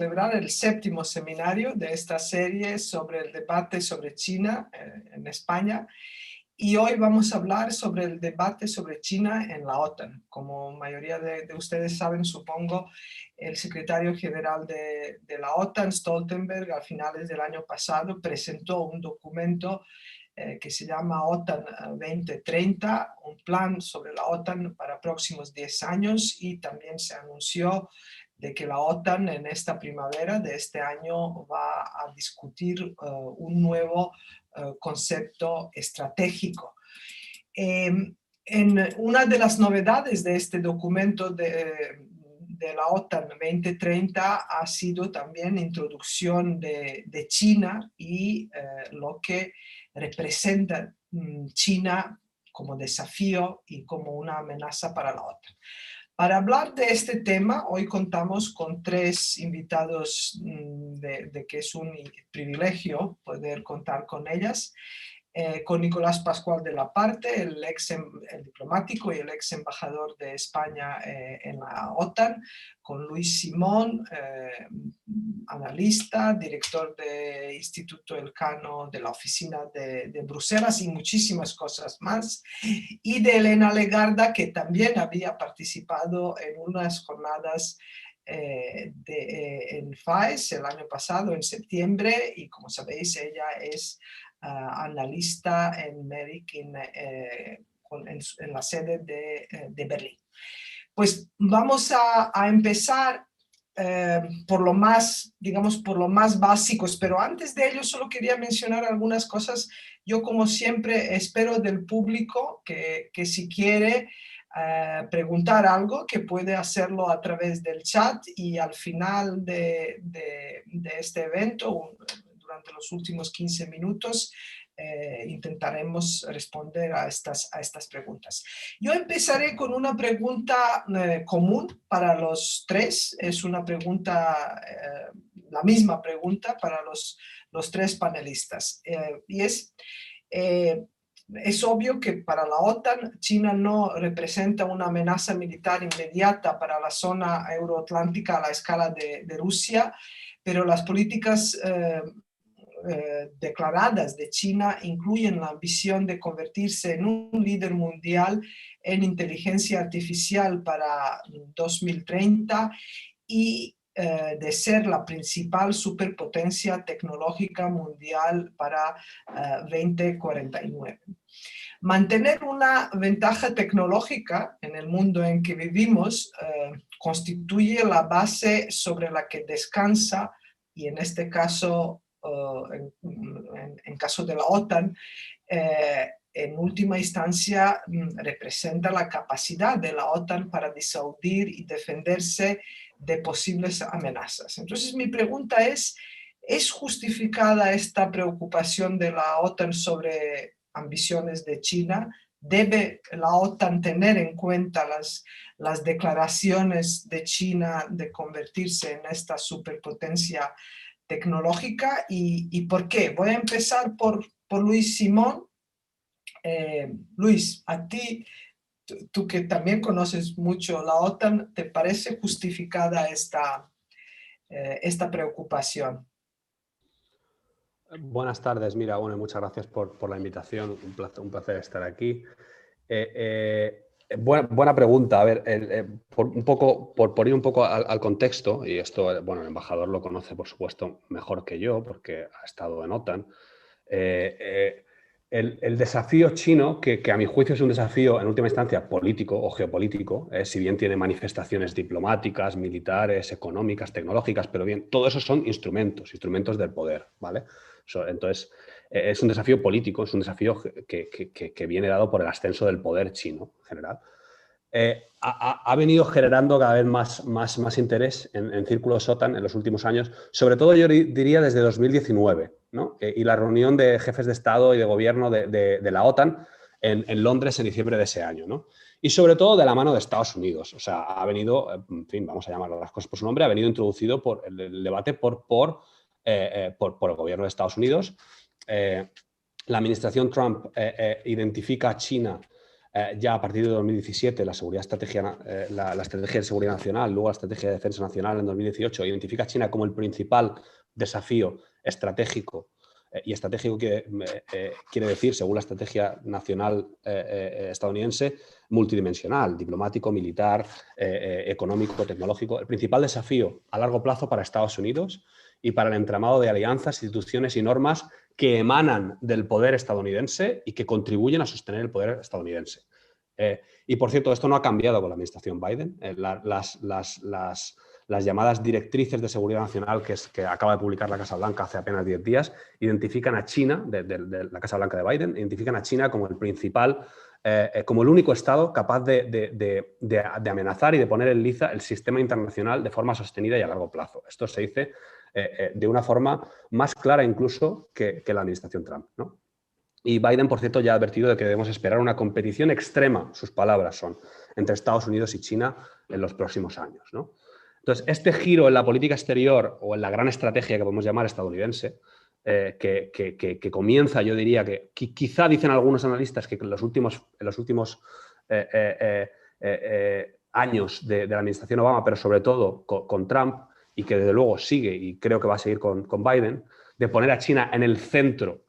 celebrar el 7º seminario de esta serie sobre el debate sobre China en España. Y hoy vamos a hablar sobre el debate sobre China en la OTAN. Como mayoría de ustedes saben, supongo, el secretario general de la OTAN, Stoltenberg, a finales del año pasado presentó un documento que se llama OTAN 2030, un plan sobre la OTAN para próximos 10 años, y también se anunció de que la OTAN en esta primavera de este año va a discutir un nuevo concepto estratégico. En una de las novedades de este documento de la OTAN 2030 ha sido también la introducción de China y lo que representa China como desafío y como una amenaza para la OTAN. Para hablar de este tema, hoy contamos con 3 invitados de que es un privilegio poder contar con ellas. Con Nicolás Pascual de la Parte, el diplomático y el ex embajador de España en la OTAN, con Luis Simón, analista, director del Instituto Elcano de la Oficina de Bruselas y muchísimas cosas más, y de Elena Legarda, que también había participado en unas jornadas en FAES el año pasado, en septiembre, y como sabéis, ella es analista en MERIC en la sede de Berlín. Pues vamos a empezar por lo más, digamos, por lo más básicos, pero antes de ello solo quería mencionar algunas cosas. Yo, como siempre, espero del público que si quiere preguntar algo, que puede hacerlo a través del chat, y al final de este evento, durante los últimos 15 minutos, intentaremos responder a estas preguntas. Yo empezaré con una pregunta común para los 3. Es una pregunta, la misma pregunta para los 3 panelistas. Y es obvio que para la OTAN, China no representa una amenaza militar inmediata para la zona euroatlántica a la escala de Rusia, pero las políticas declaradas de China incluyen la ambición de convertirse en un líder mundial en inteligencia artificial para 2030 y de ser la principal superpotencia tecnológica mundial para 2049. Mantener una ventaja tecnológica en el mundo en que vivimos constituye la base sobre la que descansa, y en este caso, en caso de la OTAN, en última instancia representa la capacidad de la OTAN para disuadir y defenderse de posibles amenazas. Entonces, mi pregunta es justificada esta preocupación de la OTAN sobre ambiciones de China? ¿Debe la OTAN tener en cuenta las declaraciones de China de convertirse en esta superpotencia tecnológica? ¿Y por qué? Voy a empezar por Luis Simón. Luis, a ti, tú que también conoces mucho la OTAN, ¿te parece justificada esta preocupación? Buenas tardes, mira, bueno, muchas gracias por la invitación, un placer estar aquí. Buena pregunta. A ver, por ir un poco al contexto, y esto, bueno, el embajador lo conoce, por supuesto, mejor que yo, porque ha estado en OTAN. El desafío chino, que a mi juicio es un desafío en última instancia político o geopolítico, si bien tiene manifestaciones diplomáticas, militares, económicas, tecnológicas, pero bien, todo eso son instrumentos del poder, ¿vale? Entonces, es un desafío político, es un desafío que viene dado por el ascenso del poder chino en general. Ha venido generando cada vez más interés en círculos OTAN en los últimos años, sobre todo yo diría desde 2019, ¿no? Y la reunión de jefes de Estado y de Gobierno de la OTAN en Londres en diciembre de ese año, ¿no? Y sobre todo de la mano de Estados Unidos. O sea, ha venido, en fin, vamos a llamar las cosas por su nombre, ha venido introducido por el debate por el Gobierno de Estados Unidos. La administración Trump identifica a China ya a partir de 2017 la estrategia de seguridad nacional, luego la estrategia de defensa nacional en 2018, identifica a China como el principal desafío estratégico. Y estratégico quiere decir, según la estrategia nacional estadounidense, multidimensional, diplomático, militar, económico, tecnológico. El principal desafío a largo plazo para Estados Unidos y para el entramado de alianzas, instituciones y normas que emanan del poder estadounidense y que contribuyen a sostener el poder estadounidense. Y, por cierto, esto no ha cambiado con la administración Biden. Las llamadas directrices de seguridad nacional que acaba de publicar la Casa Blanca hace apenas 10 días identifican a China, de la Casa Blanca de Biden, identifican a China como el principal, como el único Estado capaz de amenazar y de poner en liza el sistema internacional de forma sostenida y a largo plazo. Esto se dice de una forma más clara incluso que la administración Trump, ¿no? Y Biden, por cierto, ya ha advertido de que debemos esperar una competición extrema, sus palabras son, entre Estados Unidos y China en los próximos años, ¿no? Entonces, este giro en la política exterior o en la gran estrategia que podemos llamar estadounidense, que comienza, yo diría que quizá dicen algunos analistas que en los últimos años de la administración Obama, pero sobre todo con Trump, y que desde luego sigue y creo que va a seguir con Biden, de poner a China en el centro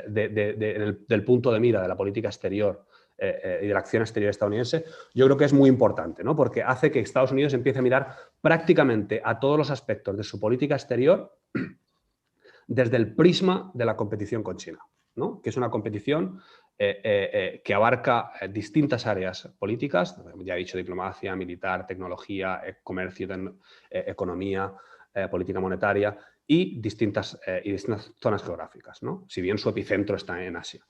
del punto de mira de la política exterior y de la acción exterior estadounidense, yo creo que es muy importante, ¿no? Porque hace que Estados Unidos empiece a mirar prácticamente a todos los aspectos de su política exterior desde el prisma de la competición con China, ¿no? Que es una competición que abarca distintas áreas políticas, ya he dicho, diplomacia, militar, tecnología, comercio, economía, política monetaria y distintas zonas geográficas, ¿no? Si bien su epicentro está en Asia.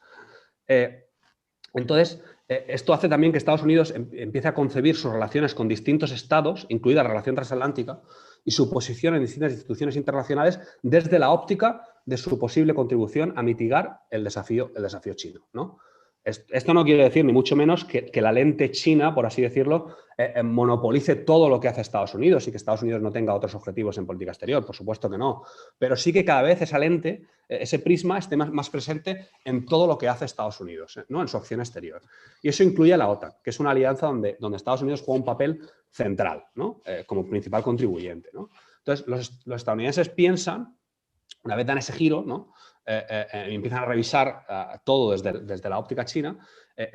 Entonces, esto hace también que Estados Unidos empiece a concebir sus relaciones con distintos estados, incluida la relación transatlántica, y su posición en distintas instituciones internacionales desde la óptica de su posible contribución a mitigar el desafío chino, ¿no? Esto no quiere decir, ni mucho menos, que la lente china, por así decirlo, monopolice todo lo que hace Estados Unidos y que Estados Unidos no tenga otros objetivos en política exterior, por supuesto que no. Pero sí que cada vez esa lente, ese prisma, esté más presente en todo lo que hace Estados Unidos, ¿no? En su acción exterior. Y eso incluye a la OTAN, que es una alianza donde Estados Unidos juega un papel central, ¿no? Como principal contribuyente, ¿no? Entonces, los estadounidenses piensan, una vez dan ese giro, ¿no? Empiezan a revisar todo desde la óptica china,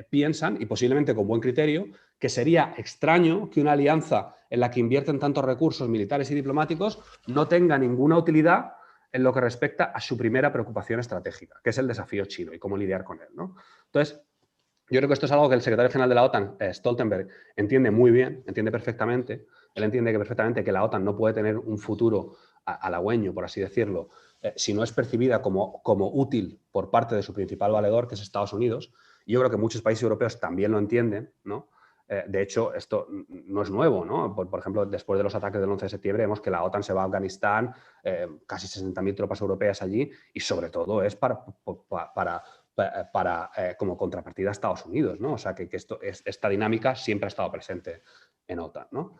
piensan, y posiblemente con buen criterio, que sería extraño que una alianza en la que invierten tantos recursos militares y diplomáticos no tenga ninguna utilidad en lo que respecta a su primera preocupación estratégica, que es el desafío chino y cómo lidiar con él, ¿no? Entonces, yo creo que esto es algo que el secretario general de la OTAN, Stoltenberg, entiende muy bien, entiende perfectamente. Él entiende perfectamente que la OTAN no puede tener un futuro halagüeño, por así decirlo, si no es percibida como útil por parte de su principal valedor, que es Estados Unidos. Y yo creo que muchos países europeos también lo entienden, ¿no? De hecho, esto no es nuevo, ¿no? Por ejemplo, después de los ataques del 11 de septiembre, vemos que la OTAN se va a Afganistán, casi 60.000 tropas europeas allí, y sobre todo es como contrapartida a Estados Unidos, ¿no? O sea, que esta dinámica siempre ha estado presente en OTAN, ¿no?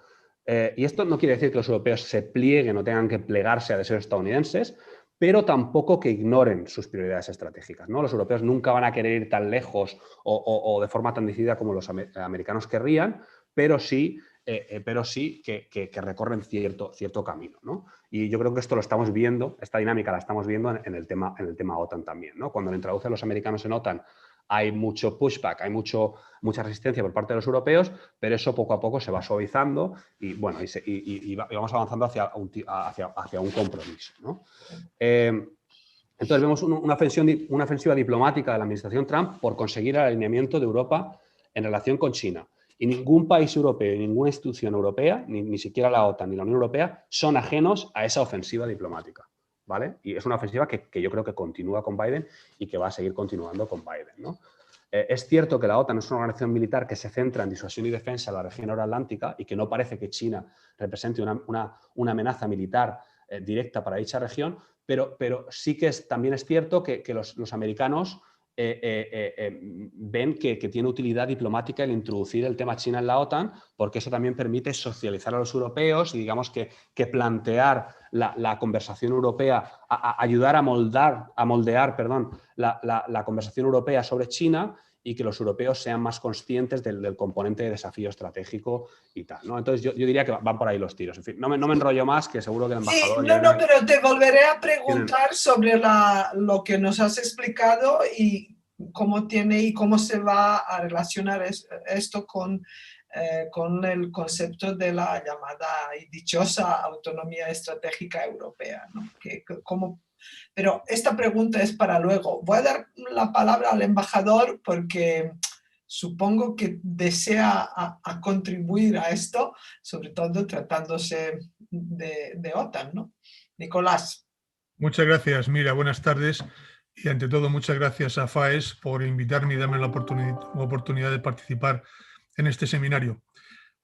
Y esto no quiere decir que los europeos se plieguen o tengan que plegarse a deseos estadounidenses, pero tampoco que ignoren sus prioridades estratégicas, ¿no? Los europeos nunca van a querer ir tan lejos o de forma tan decidida como los americanos querrían, pero sí que recorren cierto camino, ¿no? Y yo creo que esto lo estamos viendo, esta dinámica la estamos viendo en el tema OTAN también, ¿no? Cuando lo introducen los americanos en OTAN hay mucho pushback, hay mucha resistencia por parte de los europeos, pero eso poco a poco se va suavizando y, bueno, y vamos avanzando hacia un compromiso, ¿no? Entonces vemos una ofensiva diplomática de la administración Trump por conseguir el alineamiento de Europa en relación con China. Y ningún país europeo y ninguna institución europea, ni siquiera la OTAN ni la Unión Europea, son ajenos a esa ofensiva diplomática, ¿vale? Y es una ofensiva que yo creo que continúa con Biden y que va a seguir continuando con Biden, ¿no? Es cierto que la OTAN es una organización militar que se centra en disuasión y defensa de la región euroatlántica y que no parece que China represente una amenaza militar directa para dicha región, pero sí que también es cierto que los americanos ven que tiene utilidad diplomática el introducir el tema China en la OTAN, porque eso también permite socializar a los europeos y, digamos, que plantear la conversación europea, ayudar a moldear la conversación europea sobre China y que los europeos sean más conscientes del componente de desafío estratégico y tal, ¿no? Entonces yo diría que van por ahí los tiros. En fin, no me enrollo más, que seguro que el Sí, embajador... no, pero te volveré a tienen... preguntar sobre lo que nos has explicado y cómo se va a relacionar esto con el concepto de la llamada y dichosa autonomía estratégica europea, ¿no? Pero esta pregunta es para luego. Voy a dar la palabra al embajador porque supongo que desea a contribuir a esto, sobre todo tratándose de OTAN, ¿no? Nicolás. Muchas gracias, Mira, buenas tardes. Y ante todo, muchas gracias a FAES por invitarme y darme la oportunidad de participar en este seminario.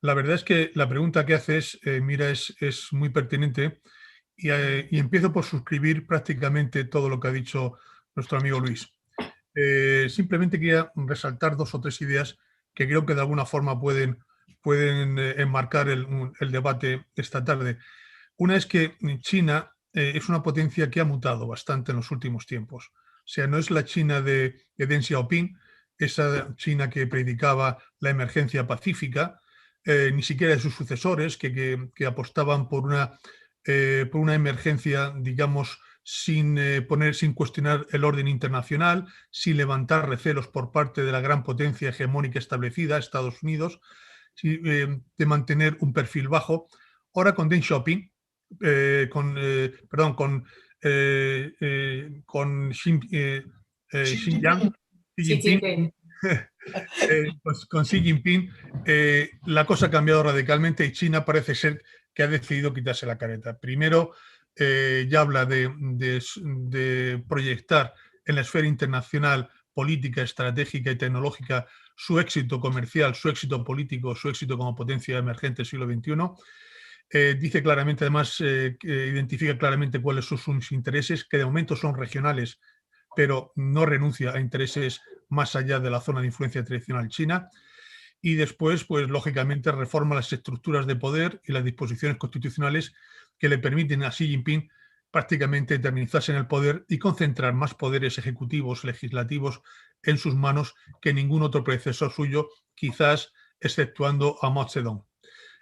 La verdad es que la pregunta que haces, Mira, es muy pertinente y empiezo por suscribir prácticamente todo lo que ha dicho nuestro amigo Luis. Simplemente quería resaltar 2 o 3 ideas que creo que de alguna forma pueden enmarcar el debate esta tarde. Una es que China es una potencia que ha mutado bastante en los últimos tiempos. O sea, no es la China de Deng Xiaoping, esa China que predicaba la emergencia pacífica, ni siquiera de sus sucesores que apostaban por una emergencia, digamos, sin cuestionar el orden internacional, sin levantar recelos por parte de la gran potencia hegemónica establecida, Estados Unidos, de mantener un perfil bajo. Ahora con Deng Xiaoping, con Xinjiang, Xi Jinping, pues con Xi Jinping, la cosa ha cambiado radicalmente y China parece ser que ha decidido quitarse la careta. Primero, ya habla de proyectar en la esfera internacional, política, estratégica y tecnológica su éxito comercial, su éxito político, su éxito como potencia emergente del siglo XXI. Dice claramente, además, que identifica claramente cuáles son sus intereses, que de momento son regionales, pero no renuncia a intereses más allá de la zona de influencia tradicional china. Y después, pues lógicamente, reforma las estructuras de poder y las disposiciones constitucionales que le permiten a Xi Jinping prácticamente eternizarse en el poder y concentrar más poderes ejecutivos, legislativos en sus manos que ningún otro predecesor suyo, quizás exceptuando a Mao Zedong.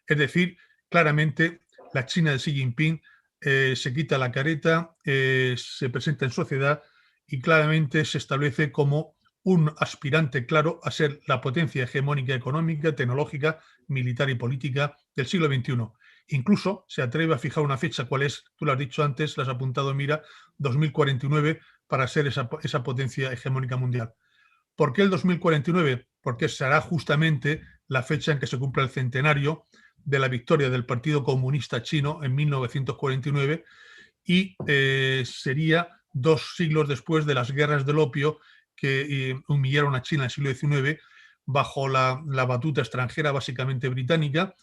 Es decir, claramente la China de Xi Jinping se quita la careta, se presenta en sociedad y claramente se establece como un aspirante claro a ser la potencia hegemónica económica, tecnológica, militar y política del siglo XXI. Incluso se atreve a fijar una fecha, ¿cuál es? Tú lo has dicho antes, lo has apuntado, Mira, 2049, para ser esa potencia hegemónica mundial. ¿Por qué el 2049? Porque será justamente la fecha en que se cumpla el centenario de la victoria del Partido Comunista Chino en 1949 y sería 2 siglos después de las guerras del opio que humillaron a China en el siglo XIX bajo la batuta extranjera, básicamente británica,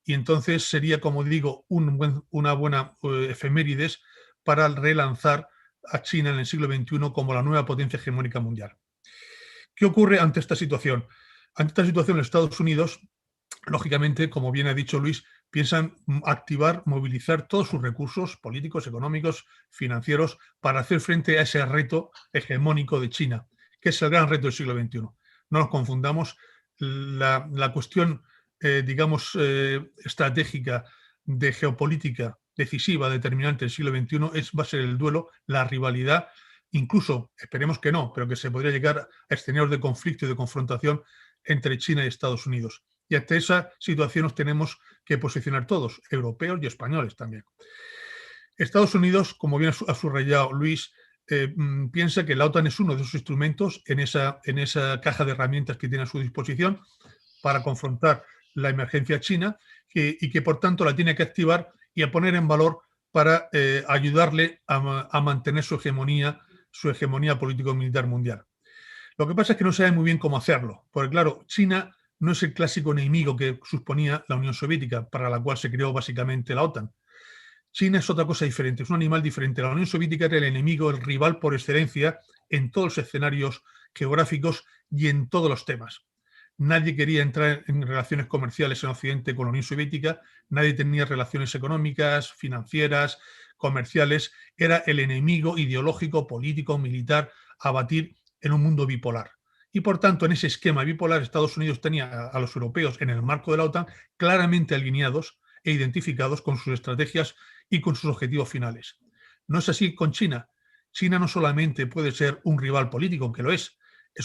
y entonces sería, como digo, una buena efemérides para relanzar a China en el siglo XXI como la nueva potencia hegemónica mundial. ¿Qué ocurre ante esta situación? Ante esta situación, los Estados Unidos, lógicamente, como bien ha dicho Luis, piensan activar, movilizar todos sus recursos políticos, económicos, financieros, para hacer frente a ese reto hegemónico de China, que es el gran reto del siglo XXI. No nos confundamos, la cuestión, digamos, estratégica de geopolítica decisiva, determinante del siglo XXI va a ser el duelo, la rivalidad, incluso, esperemos que no, pero que se podría llegar a escenarios de conflicto y de confrontación entre China y Estados Unidos. Y ante esa situación nos tenemos que posicionar todos, europeos y españoles también. Estados Unidos, como bien ha subrayado Luis, piensa que la OTAN es uno de sus instrumentos en esa caja de herramientas que tiene a su disposición para confrontar la emergencia china y que por tanto la tiene que activar y a poner en valor para ayudarle a mantener su hegemonía político-militar mundial. Lo que pasa es que no sabe muy bien cómo hacerlo, porque claro, China no es el clásico enemigo que suponía la Unión Soviética, para la cual se creó básicamente la OTAN. China es otra cosa diferente, es un animal diferente. La Unión Soviética era el enemigo, el rival por excelencia en todos los escenarios geográficos y en todos los temas. Nadie quería entrar en relaciones comerciales en Occidente con la Unión Soviética, nadie tenía relaciones económicas, financieras, comerciales. Era el enemigo ideológico, político, militar a batir en un mundo bipolar. Y por tanto, en ese esquema bipolar, Estados Unidos tenía a los europeos en el marco de la OTAN claramente alineados e identificados con sus estrategias y con sus objetivos finales. No es así con China. China no solamente puede ser un rival político, que lo es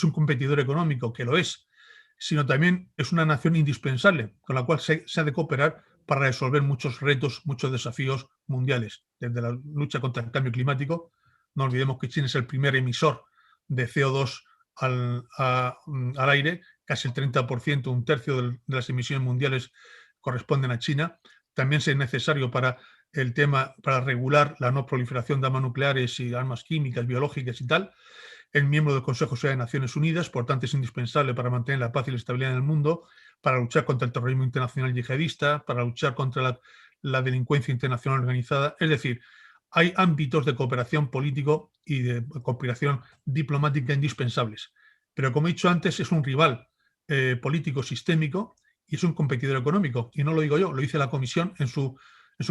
un competidor económico, que lo es, sino también es una nación indispensable, con la cual se ha de cooperar para resolver muchos retos, muchos desafíos mundiales, desde la lucha contra el cambio climático. No olvidemos que China es el primer emisor de CO2 al aire, casi el 30%, un tercio de las emisiones mundiales corresponden a China. También es necesario para el tema, para regular la no proliferación de armas nucleares y armas químicas, biológicas y tal. Es miembro del Consejo de Seguridad de Naciones Unidas, por tanto es indispensable para mantener la paz y la estabilidad en el mundo, para luchar contra el terrorismo internacional yihadista, para luchar contra la delincuencia internacional organizada. Es decir, hay ámbitos de cooperación político y de cooperación diplomática indispensables. Pero como he dicho antes, es un rival político sistémico y es un competidor económico. Y no lo digo yo, lo dice la Comisión en su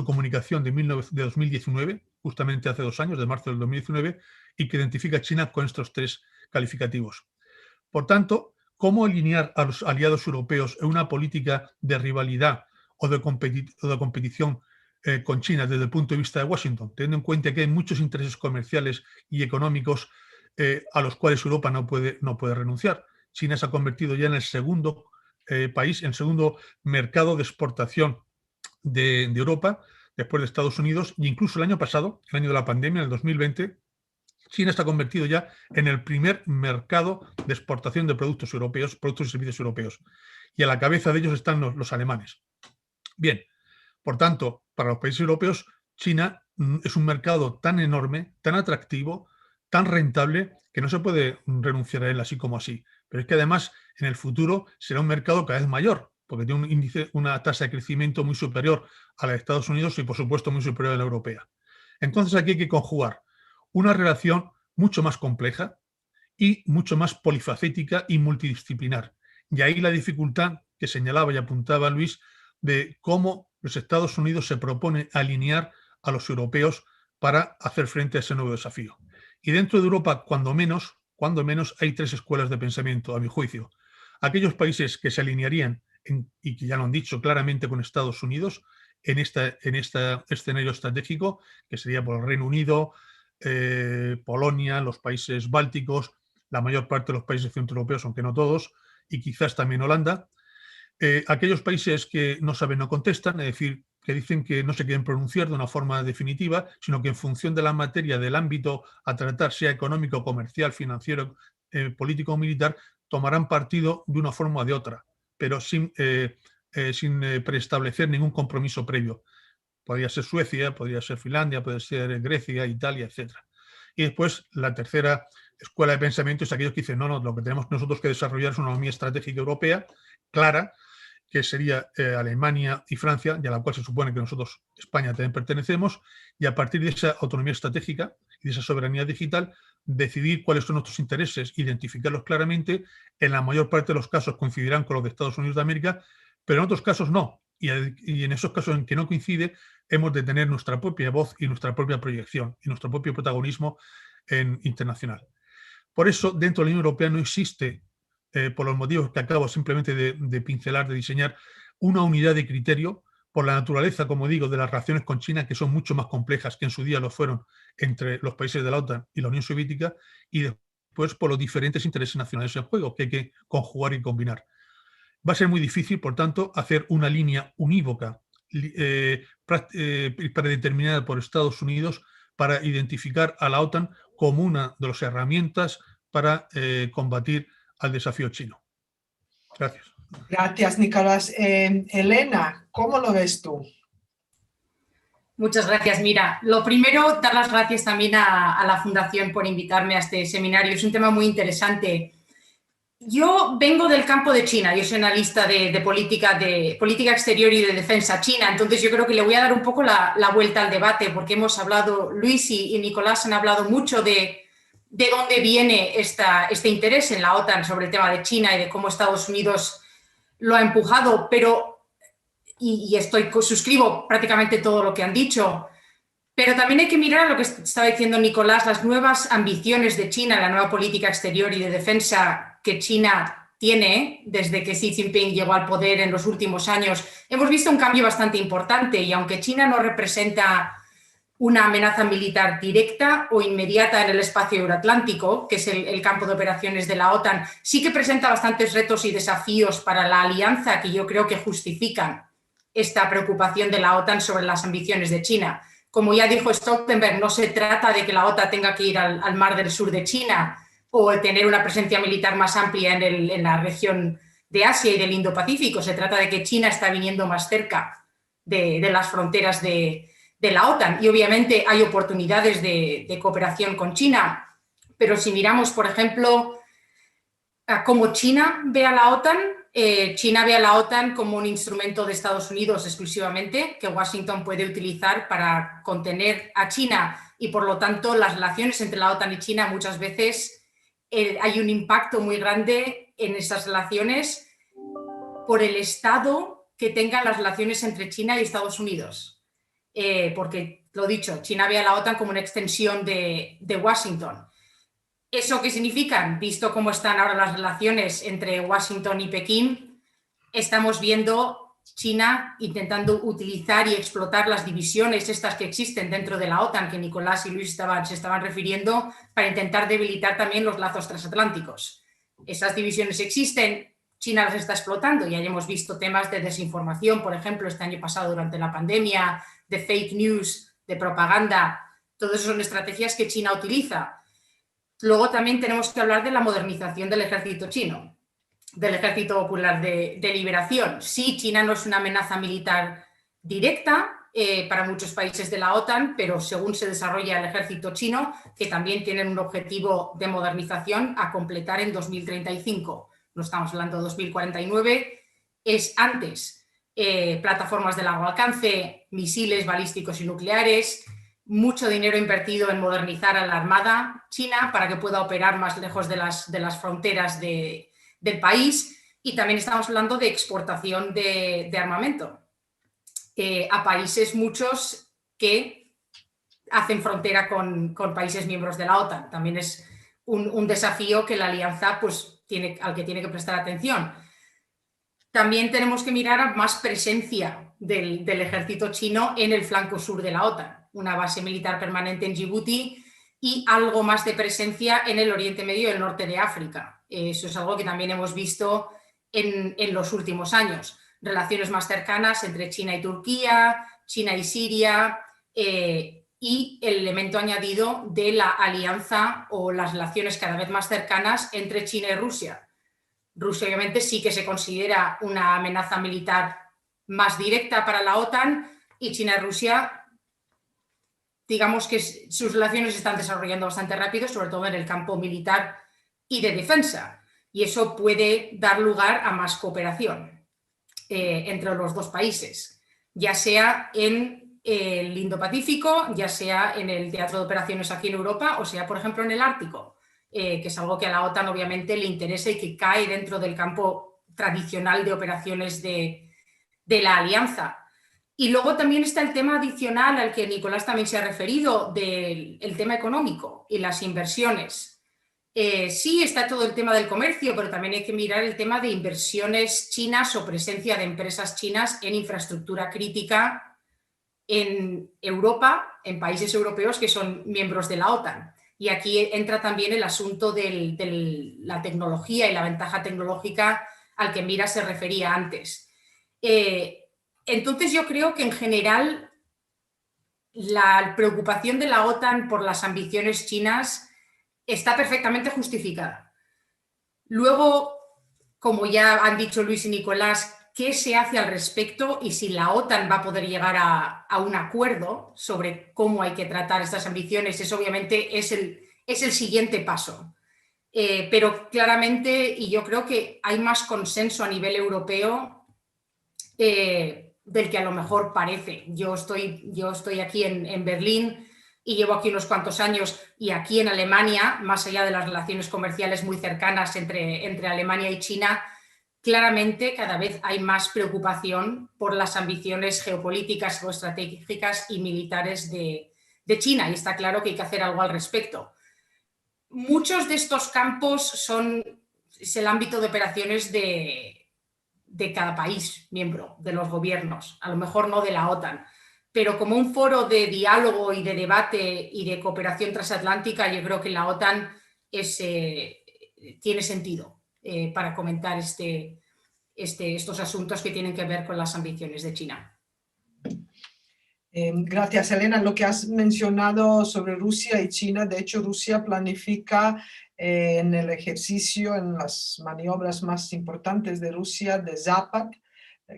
comunicación de 2019, justamente hace 2 años, de marzo del 2019, y que identifica a China con estos 3 calificativos. Por tanto, ¿cómo alinear a los aliados europeos en una política de rivalidad o de competición con China desde el punto de vista de Washington, teniendo en cuenta que hay muchos intereses comerciales y económicos a los cuales Europa no puede renunciar? China se ha convertido ya en el segundo país, en el segundo mercado de exportación de Europa, después de Estados Unidos, e incluso el año pasado, el año de la pandemia, en el 2020, China está convertido ya en el primer mercado de exportación de productos europeos, productos y servicios europeos. Y a la cabeza de ellos están los alemanes. Bien, por tanto, para los países europeos, China es un mercado tan enorme, tan atractivo, tan rentable, que no se puede renunciar a él así como así. Pero es que además, en el futuro, será un mercado cada vez mayor, porque tiene un índice, una tasa de crecimiento muy superior a la de Estados Unidos y, por supuesto, muy superior a la europea. Entonces, aquí hay que conjugar una relación mucho más compleja y mucho más polifacética y multidisciplinar. Y ahí la dificultad que señalaba y apuntaba Luis de cómo los Estados Unidos se propone alinear a los europeos para hacer frente a ese nuevo desafío. Y dentro de Europa, cuando menos, hay 3 escuelas de pensamiento, a mi juicio. Aquellos países que se alinearían, y que ya lo han dicho claramente, con Estados Unidos en este escenario estratégico, que sería por el Reino Unido, Polonia, los países bálticos, la mayor parte de los países centroeuropeos, aunque no todos, y quizás también Holanda. Aquellos países que no saben no contestan, es decir, que dicen que no se quieren pronunciar de una forma definitiva, sino que en función de la materia, del ámbito a tratar, sea económico, comercial, financiero, político o militar, tomarán partido de una forma o de otra, pero sin preestablecer ningún compromiso previo. Podría ser Suecia, podría ser Finlandia, podría ser Grecia, Italia, etc. Y después, la tercera escuela de pensamiento es aquellos que dicen, no, lo que tenemos nosotros que desarrollar es una autonomía estratégica europea clara, que sería Alemania y Francia, y a la cual se supone que nosotros, España, también pertenecemos, y a partir de esa autonomía estratégica y de esa soberanía digital, decidir cuáles son nuestros intereses, identificarlos claramente. En la mayor parte de los casos coincidirán con los de Estados Unidos de América, pero en otros casos no. Y en esos casos en que no coincide, hemos de tener nuestra propia voz y nuestra propia proyección y nuestro propio protagonismo internacional. Por eso, dentro de la Unión Europea no existe, por los motivos que acabo simplemente de pincelar, de diseñar, una unidad de criterio por la naturaleza, como digo, de las relaciones con China, que son mucho más complejas que en su día lo fueron entre los países de la OTAN y la Unión Soviética, y después por los diferentes intereses nacionales en juego que hay que conjugar y combinar. Va a ser muy difícil, por tanto, hacer una línea unívoca predeterminada por Estados Unidos para identificar a la OTAN como una de las herramientas para combatir al desafío chino. Gracias. Gracias, Nicolás. Elena, ¿cómo lo ves tú? Muchas gracias. Mira, lo primero, dar las gracias también a la Fundación por invitarme a este seminario. Es un tema muy interesante. Yo vengo del campo de China, yo soy analista de política exterior y de defensa china, entonces yo creo que le voy a dar un poco la vuelta al debate, porque hemos hablado, Luis y Nicolás han hablado mucho de dónde viene este interés en la OTAN sobre el tema de China y de cómo Estados Unidos lo ha empujado, pero, y suscribo prácticamente todo lo que han dicho, Pero también hay que mirar lo que estaba diciendo Nicolás, las nuevas ambiciones de China, la nueva política exterior y de defensa que China tiene desde que Xi Jinping llegó al poder en los últimos años. Hemos visto un cambio bastante importante y aunque China no representa una amenaza militar directa o inmediata en el espacio euroatlántico, que es el campo de operaciones de la OTAN, sí que presenta bastantes retos y desafíos para la alianza que yo creo que justifican esta preocupación de la OTAN sobre las ambiciones de China. Como ya dijo Stoltenberg, no se trata de que la OTAN tenga que ir al mar del sur de China o tener una presencia militar más amplia en la región de Asia y del Indo-Pacífico. Se trata de que China está viniendo más cerca de las fronteras de la OTAN y obviamente hay oportunidades de cooperación con China, pero si miramos, por ejemplo, a cómo China ve a la OTAN, China ve a la OTAN como un instrumento de Estados Unidos exclusivamente que Washington puede utilizar para contener a China y por lo tanto las relaciones entre la OTAN y China muchas veces hay un impacto muy grande en esas relaciones por el estado que tengan las relaciones entre China y Estados Unidos. Porque, lo dicho, China ve a la OTAN como una extensión de Washington. ¿Eso qué significa? Visto cómo están ahora las relaciones entre Washington y Pekín, estamos viendo China intentando utilizar y explotar las divisiones estas que existen dentro de la OTAN, que Nicolás y Luis se estaban refiriendo, para intentar debilitar también los lazos transatlánticos. Esas divisiones existen, China las está explotando y ya hemos visto temas de desinformación, por ejemplo, este año pasado durante la pandemia, de fake news, de propaganda. Todo eso son estrategias que China utiliza. Luego también tenemos que hablar de la modernización del ejército chino, del Ejército Popular de Liberación. Sí, China no es una amenaza militar directa para muchos países de la OTAN, pero según se desarrolla el ejército chino, que también tienen un objetivo de modernización a completar en 2035. No estamos hablando de 2049, es antes. Plataformas de largo alcance, misiles balísticos y nucleares, mucho dinero invertido en modernizar a la Armada china para que pueda operar más lejos de las fronteras del país, y también estamos hablando de exportación de armamento a países muchos que hacen frontera con países miembros de la OTAN. También es un desafío que la alianza pues, al que tiene que prestar atención. También tenemos que mirar a más presencia del ejército chino en el flanco sur de la OTAN. Una base militar permanente en Djibouti y algo más de presencia en el Oriente Medio y el norte de África. Eso es algo que también hemos visto en los últimos años. Relaciones más cercanas entre China y Turquía, China y Siria, y el elemento añadido de la alianza o las relaciones cada vez más cercanas entre China y Rusia. Rusia obviamente sí que se considera una amenaza militar más directa para la OTAN y China y Rusia, digamos que sus relaciones se están desarrollando bastante rápido, sobre todo en el campo militar y de defensa. Y eso puede dar lugar a más cooperación entre los dos países, ya sea en el Indo-Pacífico, ya sea en el teatro de operaciones aquí en Europa o sea, por ejemplo, en el Ártico, que es algo que a la OTAN obviamente le interesa y que cae dentro del campo tradicional de operaciones de la alianza. Y luego también está el tema adicional al que Nicolás también se ha referido, del tema económico y las inversiones. Sí, está todo el tema del comercio, pero también hay que mirar el tema de inversiones chinas o presencia de empresas chinas en infraestructura crítica en Europa, en países europeos que son miembros de la OTAN. Y aquí entra también el asunto de la tecnología y la ventaja tecnológica al que Mira se refería antes. Entonces yo creo que en general la preocupación de la OTAN por las ambiciones chinas está perfectamente justificada. Luego, como ya han dicho Luis y Nicolás, ¿qué se hace al respecto y si la OTAN va a poder llegar a un acuerdo sobre cómo hay que tratar estas ambiciones? Eso obviamente es el siguiente paso. Pero claramente, y yo creo que hay más consenso a nivel europeo del que a lo mejor parece. Yo estoy aquí en Berlín y llevo aquí unos cuantos años, y aquí en Alemania, más allá de las relaciones comerciales muy cercanas entre Alemania y China, claramente cada vez hay más preocupación por las ambiciones geopolíticas, geoestratégicas y militares de de China, y está claro que hay que hacer algo al respecto. Muchos de estos campos es el ámbito de operaciones de cada país miembro, de los gobiernos, a lo mejor no de la OTAN, pero como un foro de diálogo y de debate y de cooperación transatlántica, yo creo que la OTAN tiene sentido para comentar estos asuntos que tienen que ver con las ambiciones de China. Gracias, Elena. Lo que has mencionado sobre Rusia y China, de hecho, Rusia planifica en el ejercicio, en las maniobras más importantes de Rusia, de Zapad,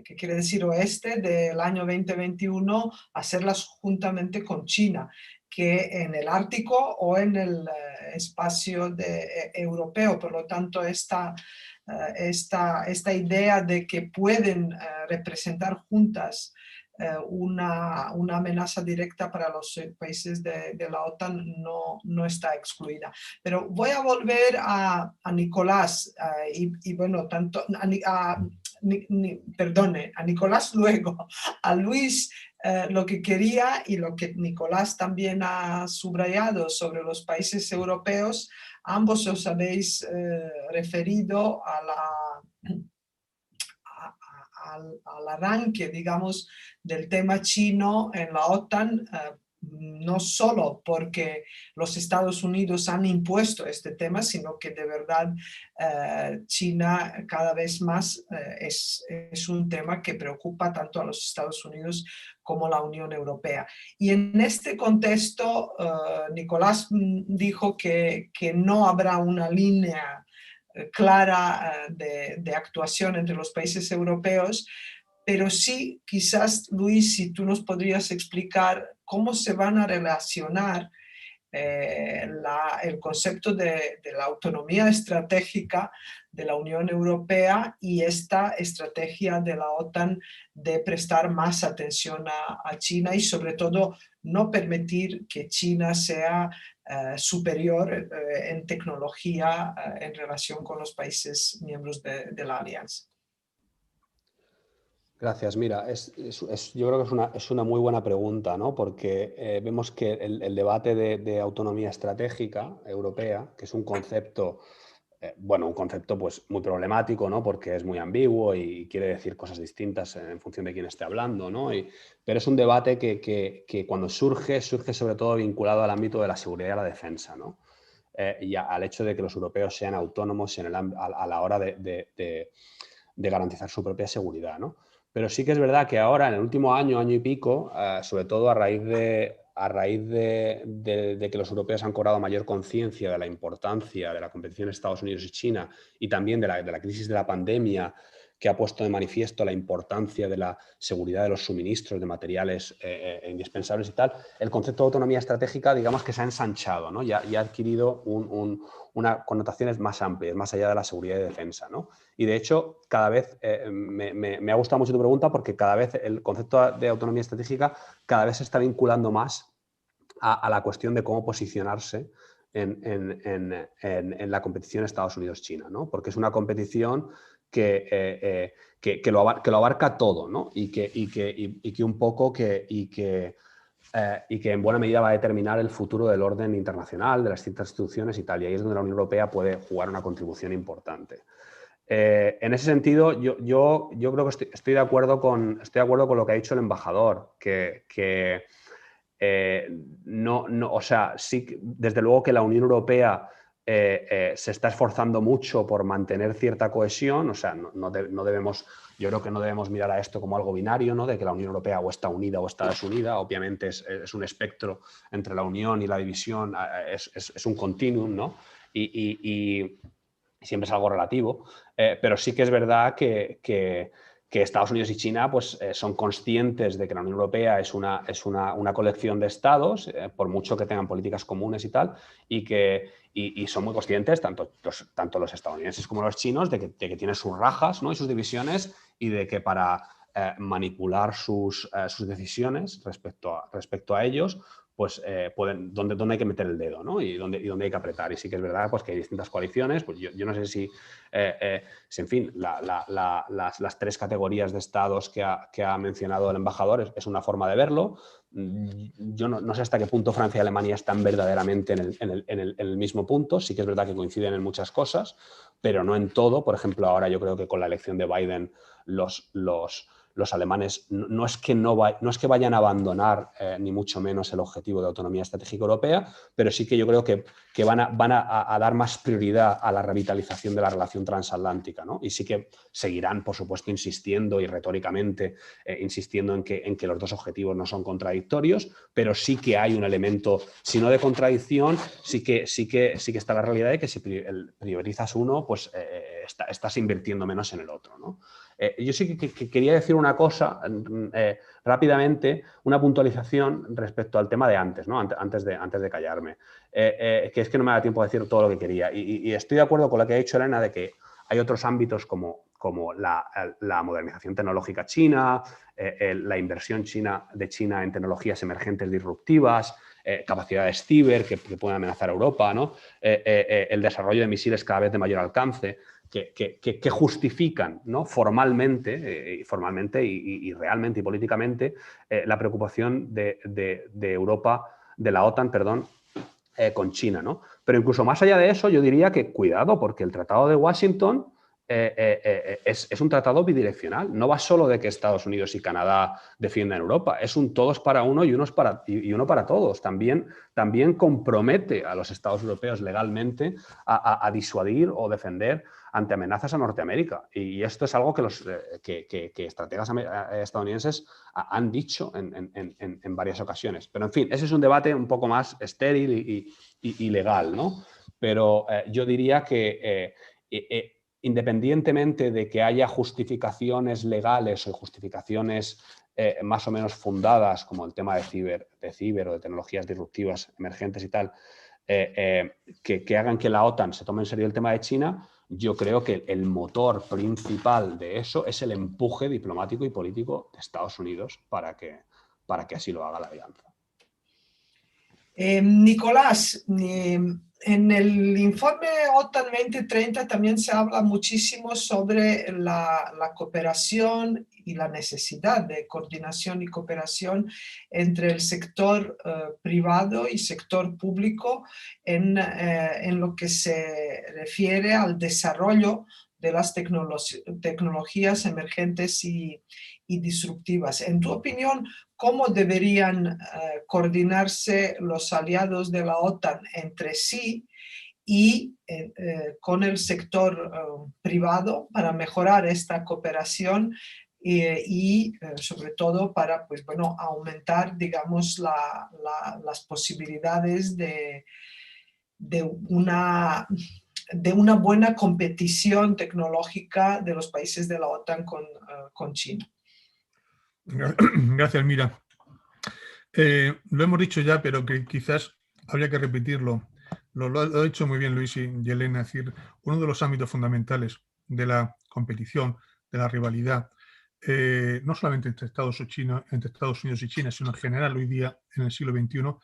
que quiere decir oeste, del año 2021, hacerlas juntamente con China, que en el Ártico o en el espacio europeo. Por lo tanto, esta idea de que pueden representar juntas una amenaza directa para los países de la OTAN no está excluida. Pero voy a volver a Nicolás y bueno, tanto perdone, a Nicolás luego, a Luis, lo que quería y lo que Nicolás también ha subrayado sobre los países europeos. Ambos os habéis referido al arranque, digamos, del tema chino en la OTAN, no solo porque los Estados Unidos han impuesto este tema, sino que de verdad China cada vez más es un tema que preocupa tanto a los Estados Unidos como a la Unión Europea. Y en este contexto, Nicolás dijo que no habrá una línea clara de actuación entre los países europeos, pero sí, quizás, Luis, si tú nos podrías explicar cómo se van a relacionar el concepto de la autonomía estratégica de la Unión Europea y esta estrategia de la OTAN de prestar más atención a China y sobre todo no permitir que China sea superior en tecnología en relación con los países miembros de la alianza. Gracias. Mira, yo creo que es una muy buena pregunta, ¿no? Porque vemos que el debate de autonomía estratégica europea, que es un concepto, un concepto pues, muy problemático, ¿no? Porque es muy ambiguo y quiere decir cosas distintas en función de quién esté hablando, ¿no? Pero es un debate que cuando surge sobre todo vinculado al ámbito de la seguridad y la defensa, ¿no? Y al hecho de que los europeos sean autónomos a la hora de garantizar su propia seguridad, ¿no? Pero sí que es verdad que ahora, en el último año y pico, sobre todo a raíz de que los europeos han cobrado mayor conciencia de la importancia de la competición de Estados Unidos y China y también de la crisis de la pandemia, que ha puesto de manifiesto la importancia de la seguridad de los suministros de materiales indispensables y tal, el concepto de autonomía estratégica, digamos que se ha ensanchado, ¿no? Y ha adquirido unas connotaciones más amplias, más allá de la seguridad y defensa, ¿no? Y de hecho, cada vez me ha gustado mucho tu pregunta porque cada vez el concepto de autonomía estratégica cada vez se está vinculando más a la cuestión de cómo posicionarse en la competición Estados Unidos-China, ¿no? Porque es una competición que lo abarca todo, ¿no? Y que un poco y que en buena medida va a determinar el futuro del orden internacional, de las distintas instituciones y tal. Y ahí es donde la Unión Europea puede jugar una contribución importante. En ese sentido, yo creo que estoy de acuerdo con lo que ha dicho el embajador, o sea, sí, desde luego que la Unión Europea se está esforzando mucho por mantener cierta cohesión, o sea, yo creo que no debemos mirar a esto como algo binario, ¿no? De que la Unión Europea o está unida o está desunida. Obviamente es un espectro entre la unión y la división, es un continuum, ¿no? Y siempre es algo relativo, pero sí que es verdad que Estados Unidos y China pues, son conscientes de que la Unión Europea es una colección de estados, por mucho que tengan políticas comunes y tal, y son muy conscientes, tanto los estadounidenses como los chinos, de que tienen sus rajas, ¿no? Y sus divisiones, y de que para manipular sus decisiones respecto a ellos, pues dónde hay que meter el dedo, ¿no? Y dónde hay que apretar. Y sí que es verdad pues, que hay distintas coaliciones. Pues yo no sé si en fin, las 3 categorías de estados que ha mencionado el embajador es una forma de verlo. Yo no sé hasta qué punto Francia y Alemania están verdaderamente en el mismo punto. Sí que es verdad que coinciden en muchas cosas, pero no en todo. Por ejemplo, ahora yo creo que con la elección de Biden los alemanes no es que vayan a abandonar ni mucho menos el objetivo de autonomía estratégica europea, pero sí que yo creo que van a dar más prioridad a la revitalización de la relación transatlántica, ¿no? Y sí que seguirán, por supuesto, insistiendo y retóricamente insistiendo en que los dos objetivos no son contradictorios, pero sí que hay un elemento, si no de contradicción, sí que está la realidad de que si priorizas uno, pues estás invirtiendo menos en el otro, ¿no? Yo sí que quería decir una cosa rápidamente, una puntualización respecto al tema de antes, ¿no? Antes de callarme, que es que no me da tiempo de decir todo lo que quería. Y estoy de acuerdo con lo que ha dicho Elena de que hay otros ámbitos como la modernización tecnológica china, la inversión de China en tecnologías emergentes disruptivas, capacidades ciber que pueden amenazar a Europa, ¿no? El desarrollo de misiles cada vez de mayor alcance, que justifican, ¿no? formalmente y realmente y políticamente la preocupación de Europa, de la OTAN, perdón, con China, ¿no? Pero incluso más allá de eso, yo diría que cuidado, porque el Tratado de Washington es un tratado bidireccional. No va solo de que Estados Unidos y Canadá defiendan Europa, es un todos para uno y uno para todos. También compromete a los Estados europeos legalmente a disuadir o defender ante amenazas a Norteamérica. Y esto es algo que estrategas estadounidenses han dicho en varias ocasiones. Pero, en fin, ese es un debate un poco más estéril y legal, ¿no? Pero yo diría que independientemente de que haya justificaciones legales o justificaciones más o menos fundadas, como el tema de ciber o de tecnologías disruptivas emergentes y tal, que hagan que la OTAN se tome en serio el tema de China, yo creo que el motor principal de eso es el empuje diplomático y político de Estados Unidos para que así lo haga la alianza. Nicolás, en el informe OTAN 2030 también se habla muchísimo sobre la cooperación y la necesidad de coordinación y cooperación entre el sector privado y sector público en lo que se refiere al desarrollo de las tecnologías emergentes y disruptivas. En tu opinión, ¿cómo deberían coordinarse los aliados de la OTAN entre sí y con el sector privado para mejorar esta cooperación y sobre todo para pues, bueno, aumentar, digamos, las posibilidades de una buena competición tecnológica de los países de la OTAN con China? Gracias, Mira. Lo hemos dicho ya, pero que quizás habría que repetirlo. Lo ha dicho muy bien Luis y Elena, es decir, uno de los ámbitos fundamentales de la competición, de la rivalidad, no solamente entre Estados Unidos y China, sino en general hoy día, en el siglo XXI,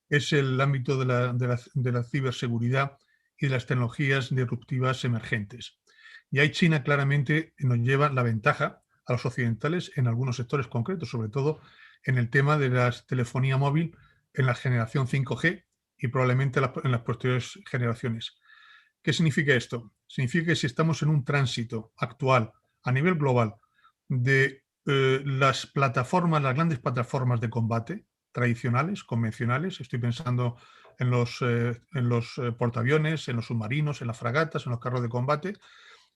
es el ámbito de la ciberseguridad y de las tecnologías disruptivas emergentes. Y ahí China claramente nos lleva la ventaja a los occidentales en algunos sectores concretos, sobre todo en el tema de la telefonía móvil en la generación 5G y probablemente en las posteriores generaciones. ¿Qué significa esto? Significa que si estamos en un tránsito actual a nivel global de las grandes plataformas de combate tradicionales, convencionales, estoy pensando en los portaaviones, en los submarinos, en las fragatas, en los carros de combate,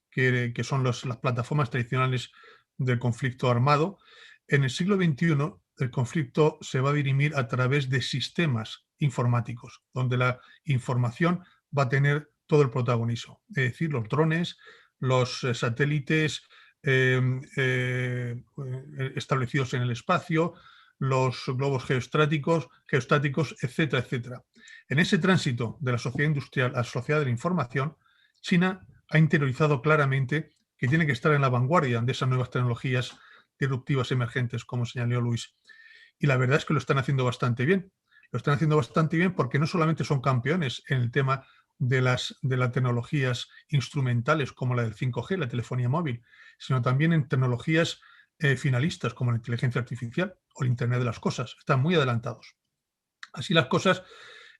que son las plataformas tradicionales del conflicto armado. En el siglo XXI, el conflicto se va a dirimir a través de sistemas informáticos, donde la información va a tener todo el protagonismo. Es decir, los drones, los satélites establecidos en el espacio, los globos geostáticos, etcétera, etcétera. En ese tránsito de la sociedad industrial a la sociedad de la información, China ha interiorizado claramente que tiene que estar en la vanguardia de esas nuevas tecnologías disruptivas emergentes, como señaló Luis. Y la verdad es que lo están haciendo bastante bien. Lo están haciendo bastante bien porque no solamente son campeones en el tema de las tecnologías instrumentales como la del 5G, la telefonía móvil, sino también en tecnologías finalistas como la inteligencia artificial o el Internet de las cosas. Están muy adelantados. Así las cosas,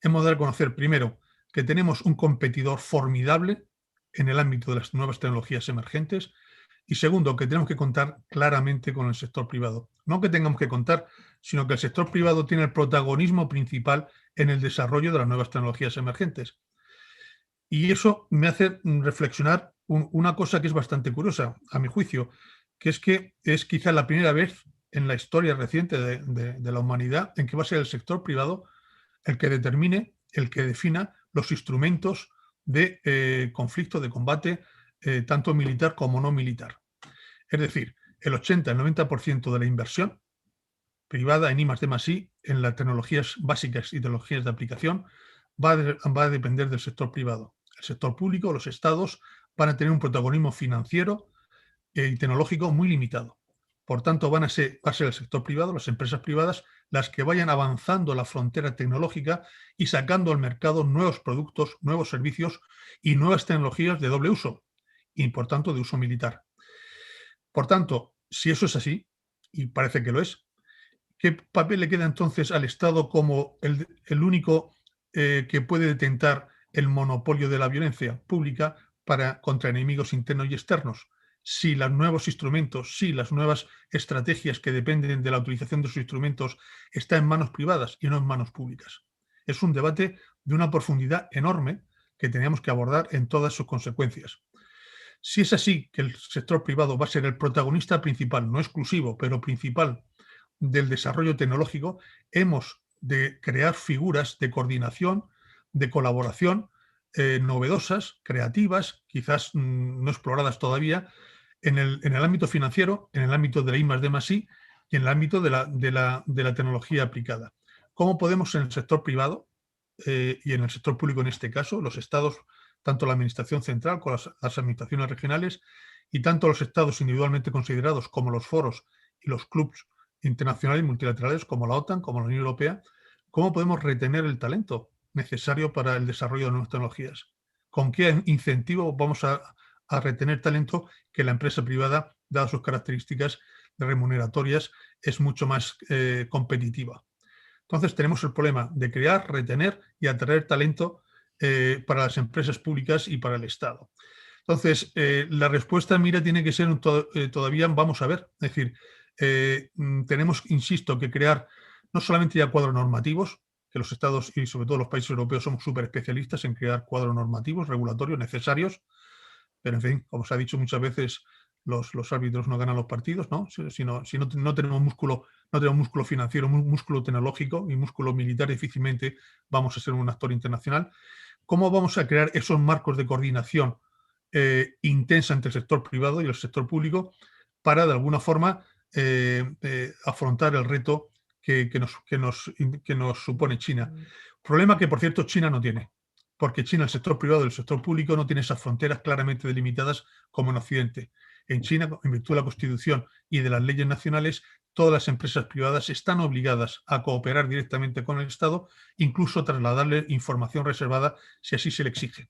hemos de reconocer primero que tenemos un competidor formidable en el ámbito de las nuevas tecnologías emergentes y segundo, que tenemos que contar claramente con el sector privado. No que tengamos que contar, sino que el sector privado tiene el protagonismo principal en el desarrollo de las nuevas tecnologías emergentes. Y eso me hace reflexionar una cosa que es bastante curiosa, a mi juicio, que es quizá la primera vez en la historia reciente de la humanidad en que va a ser el sector privado el que determine, el que defina los instrumentos de conflicto, de combate, tanto militar como no militar. Es decir, el 80, el 90% de la inversión privada en I+D+I, en las tecnologías básicas y tecnologías de aplicación, va a depender del sector privado. El sector público, los estados, van a tener un protagonismo financiero y tecnológico muy limitado. Por tanto, va a ser el sector privado, las empresas privadas, las que vayan avanzando la frontera tecnológica y sacando al mercado nuevos productos, nuevos servicios y nuevas tecnologías de doble uso y, por tanto, de uso militar. Por tanto, si eso es así, y parece que lo es, ¿qué papel le queda entonces al Estado como el único que puede detentar el monopolio de la violencia pública contra enemigos internos y externos? Si los nuevos instrumentos, si las nuevas estrategias que dependen de la utilización de sus instrumentos están en manos privadas y no en manos públicas. Es un debate de una profundidad enorme que tenemos que abordar en todas sus consecuencias. Si es así, que el sector privado va a ser el protagonista principal, no exclusivo, pero principal del desarrollo tecnológico, hemos de crear figuras de coordinación, de colaboración novedosas, creativas, quizás no exploradas todavía, en el ámbito financiero, en el ámbito de la I+D+I y en el ámbito de la tecnología aplicada. ¿Cómo podemos en el sector privado y en el sector público en este caso, los estados, tanto la administración central como las administraciones regionales y tanto los estados individualmente considerados como los foros y los clubs internacionales y multilaterales como la OTAN, como la Unión Europea, cómo podemos retener el talento necesario para el desarrollo de nuevas tecnologías? ¿Con qué incentivo vamos a retener talento que la empresa privada, dadas sus características remuneratorias, es mucho más competitiva? Entonces tenemos el problema de crear, retener y atraer talento para las empresas públicas y para el Estado. Entonces, la respuesta, mira, tiene que ser todavía vamos a ver. Es decir, tenemos, insisto, que crear no solamente ya cuadros normativos, que los estados y sobre todo los países europeos somos súper especialistas en crear cuadros normativos, regulatorios necesarios, pero en fin, como se ha dicho muchas veces, los árbitros no ganan los partidos, ¿no? Si no tenemos músculo financiero, músculo tecnológico y músculo militar, difícilmente vamos a ser un actor internacional. ¿Cómo vamos a crear esos marcos de coordinación intensa entre el sector privado y el sector público para, de alguna forma, afrontar el reto que nos supone China? Problema que, por cierto, China no tiene, porque China, el sector privado y el sector público, no tiene esas fronteras claramente delimitadas como en Occidente. En China, en virtud de la Constitución y de las leyes nacionales, todas las empresas privadas están obligadas a cooperar directamente con el Estado, incluso trasladarle información reservada si así se le exige.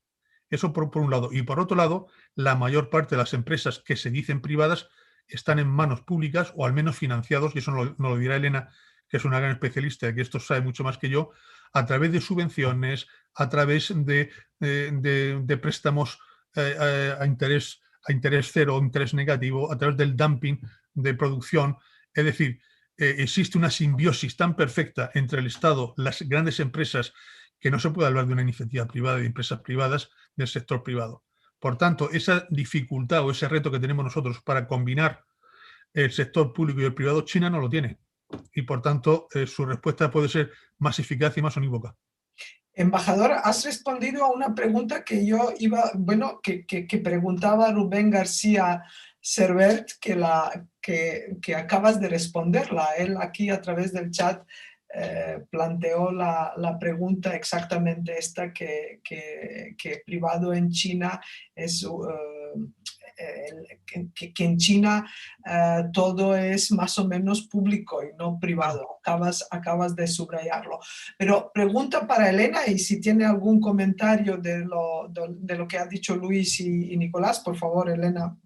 Eso por un lado. Y por otro lado, la mayor parte de las empresas que se dicen privadas están en manos públicas o al menos financiados, y eso nos lo dirá Elena, que es una gran especialista, que esto sabe mucho más que yo, a través de subvenciones, a través de préstamos a interés cero o interés negativo, a través del dumping de producción. Es decir, existe una simbiosis tan perfecta entre el Estado, las grandes empresas, que no se puede hablar de una iniciativa privada, de empresas privadas, del sector privado. Por tanto, esa dificultad o ese reto que tenemos nosotros para combinar el sector público y el privado, China no lo tiene. Y por tanto, su respuesta puede ser más eficaz y más unívoca. Embajador, has respondido a una pregunta que yo que preguntaba Rubén García Servet, que acabas de responderla. Él aquí a través del chat planteó la pregunta exactamente esta, que privado en China que en China todo es más o menos público y no privado. Acabas de subrayarlo. Pero pregunta para Elena, y si tiene algún comentario de lo que ha dicho Luis y Nicolás, por favor, Elena,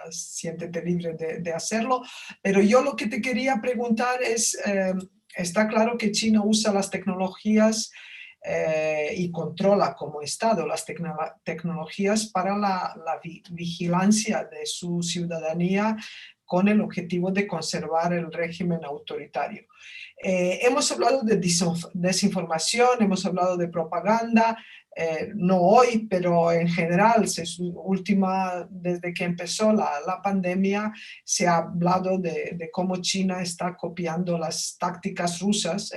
siéntete libre de hacerlo. Pero yo lo que te quería preguntar es, está claro que China usa las tecnologías y controla como Estado las tecnologías para la vigilancia de su ciudadanía con el objetivo de conservar el régimen autoritario. Hemos hablado de desinformación, hemos hablado de propaganda, no hoy, pero en general, desde que empezó la pandemia, se ha hablado de cómo China está copiando las tácticas rusas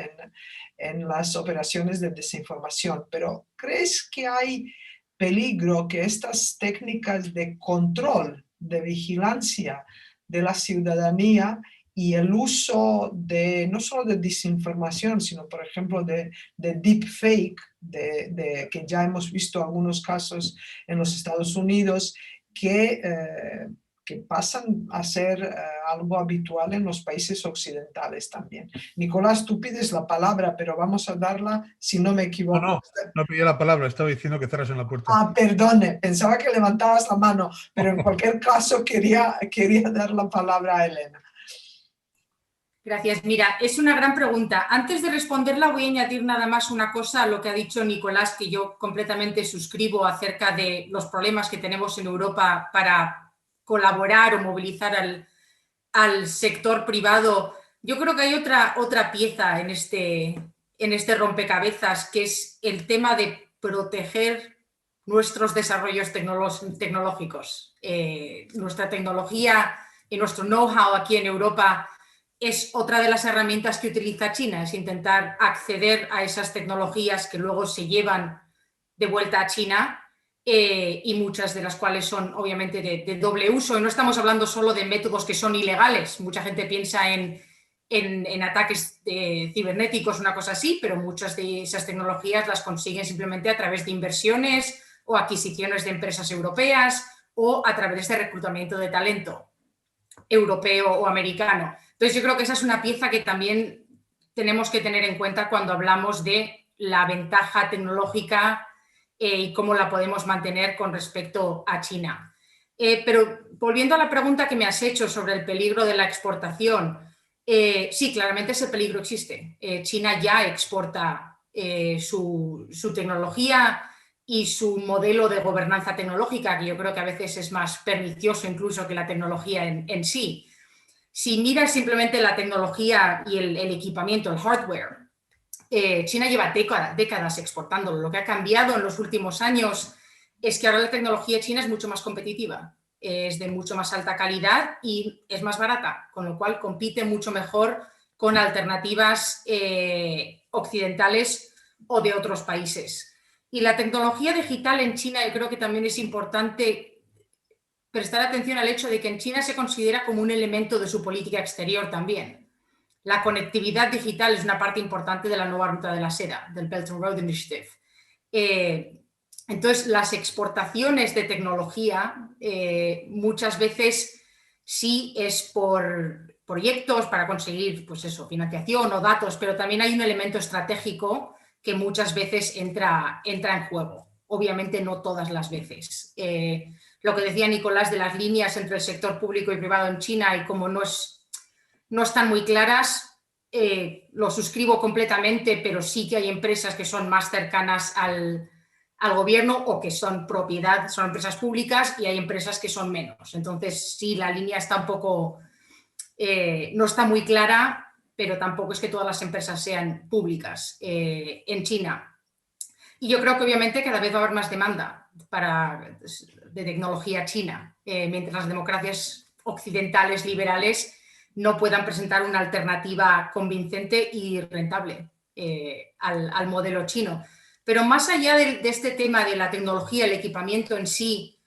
en las operaciones de desinformación. Pero ¿crees que hay peligro que estas técnicas de control, de vigilancia de la ciudadanía y el uso no solo de desinformación, sino por ejemplo de deepfake, que ya hemos visto algunos casos en los Estados Unidos, que pasan a ser algo habitual en los países occidentales también? Nicolás, tú pides la palabra, pero vamos a darla si no me equivoco. No pedí la palabra, estaba diciendo que cerras en la puerta. Perdone, pensaba que levantabas la mano, pero en cualquier caso quería dar la palabra a Elena. Gracias. Mira, es una gran pregunta. Antes de responderla voy a añadir nada más una cosa a lo que ha dicho Nicolás, que yo completamente suscribo acerca de los problemas que tenemos en Europa para colaborar o movilizar al sector privado. Yo creo que hay otra pieza en este rompecabezas, que es el tema de proteger nuestros desarrollos tecnológicos. Nuestra tecnología y nuestro know-how aquí en Europa es otra de las herramientas que utiliza China, es intentar acceder a esas tecnologías que luego se llevan de vuelta a China, y muchas de las cuales son obviamente de doble uso. Y no estamos hablando solo de métodos que son ilegales. Mucha gente piensa en ataques cibernéticos, una cosa así, pero muchas de esas tecnologías las consiguen simplemente a través de inversiones o adquisiciones de empresas europeas o a través de reclutamiento de talento europeo o americano. Entonces yo creo que esa es una pieza que también tenemos que tener en cuenta cuando hablamos de la ventaja tecnológica y cómo la podemos mantener con respecto a China. Pero volviendo a la pregunta que me has hecho sobre el peligro de la exportación, sí, claramente ese peligro existe. China ya exporta su tecnología y su modelo de gobernanza tecnológica, que yo creo que a veces es más pernicioso incluso que la tecnología en sí. Si miras simplemente la tecnología y el equipamiento, el hardware, China lleva décadas exportándolo. Lo que ha cambiado en los últimos años es que ahora la tecnología china es mucho más competitiva, es de mucho más alta calidad y es más barata, con lo cual compite mucho mejor con alternativas occidentales o de otros países. Y la tecnología digital en China, yo creo que también es importante prestar atención al hecho de que en China se considera como un elemento de su política exterior también. La conectividad digital es una parte importante de la nueva ruta de la seda, del Belt and Road Initiative. Entonces, las exportaciones de tecnología muchas veces sí es por proyectos para conseguir, pues eso, financiación o datos, pero también hay un elemento estratégico que muchas veces entra en juego. Obviamente no todas las veces. Lo que decía Nicolás de las líneas entre el sector público y privado en China y cómo no están muy claras, lo suscribo completamente, pero sí que hay empresas que son más cercanas al gobierno o que son empresas públicas, y hay empresas que son menos. Entonces, sí, la línea está un poco, no está muy clara, pero tampoco es que todas las empresas sean públicas en China. Y yo creo que obviamente cada vez va a haber más demanda de tecnología china, mientras las democracias occidentales liberales no puedan presentar una alternativa convincente y rentable al modelo chino. Pero más allá de este tema de la tecnología, el equipamiento en sí,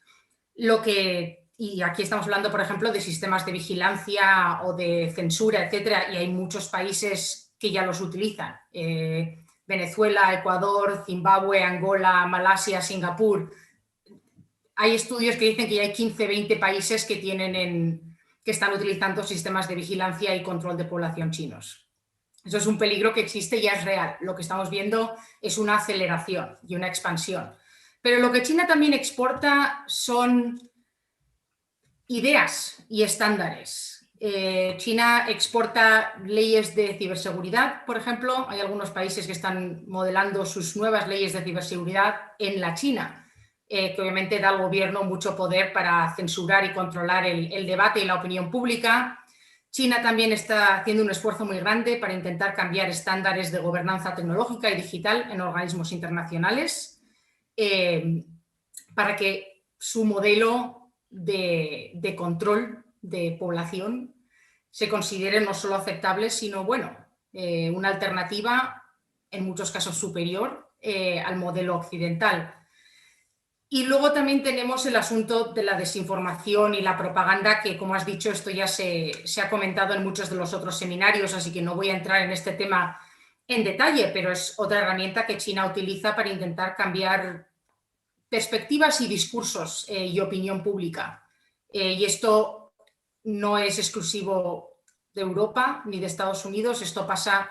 y aquí estamos hablando, por ejemplo, de sistemas de vigilancia o de censura, etcétera, y hay muchos países que ya los utilizan. Venezuela, Ecuador, Zimbabue, Angola, Malasia, Singapur. hay estudios que dicen que ya hay 15, 20 países que están utilizando sistemas de vigilancia y control de población chinos. Eso es un peligro que existe y ya es real. Lo que estamos viendo es una aceleración y una expansión. Pero lo que China también exporta son ideas y estándares. China exporta leyes de ciberseguridad, por ejemplo. Hay algunos países que están modelando sus nuevas leyes de ciberseguridad en la China, que obviamente da al gobierno mucho poder para censurar y controlar el debate y la opinión pública. China también está haciendo un esfuerzo muy grande para intentar cambiar estándares de gobernanza tecnológica y digital en organismos internacionales, para que su modelo de control de población se considere no solo aceptable, sino, bueno, una alternativa en muchos casos superior al modelo occidental. Y luego también tenemos el asunto de la desinformación y la propaganda, que, como has dicho, esto ya se ha comentado en muchos de los otros seminarios, así que no voy a entrar en este tema en detalle, pero es otra herramienta que China utiliza para intentar cambiar perspectivas y discursos y opinión pública. Y esto no es exclusivo de Europa ni de Estados Unidos, esto pasa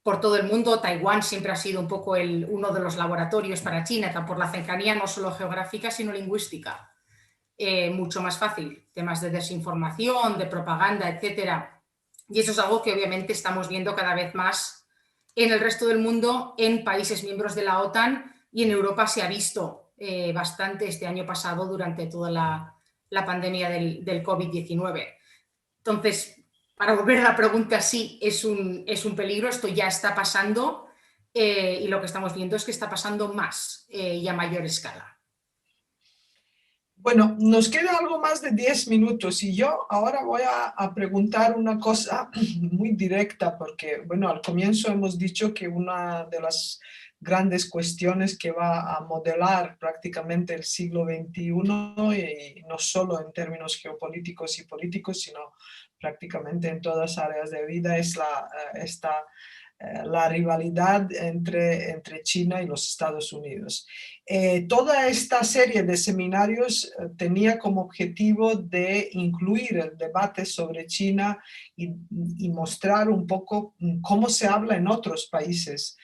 por todo el mundo. Taiwán siempre ha sido un poco uno de los laboratorios para China, por la cercanía no solo geográfica, sino lingüística. Mucho más fácil, temas de desinformación, de propaganda, etcétera. Y eso es algo que obviamente estamos viendo cada vez más en el resto del mundo, en países miembros de la OTAN, y en Europa se ha visto bastante este año pasado durante toda la pandemia del COVID-19. Entonces, para volver a la pregunta, sí, es un peligro, esto ya está pasando, y lo que estamos viendo es que está pasando más y a mayor escala. Bueno, nos queda algo más de 10 minutos y yo ahora voy a preguntar una cosa muy directa, porque, bueno, al comienzo hemos dicho que una de las grandes cuestiones que va a modelar prácticamente el siglo XXI, y no solo en términos geopolíticos y políticos, sino prácticamente en todas áreas de vida, es la rivalidad entre China y los Estados Unidos. Toda esta serie de seminarios tenía como objetivo de incluir el debate sobre China y mostrar un poco cómo se habla en otros países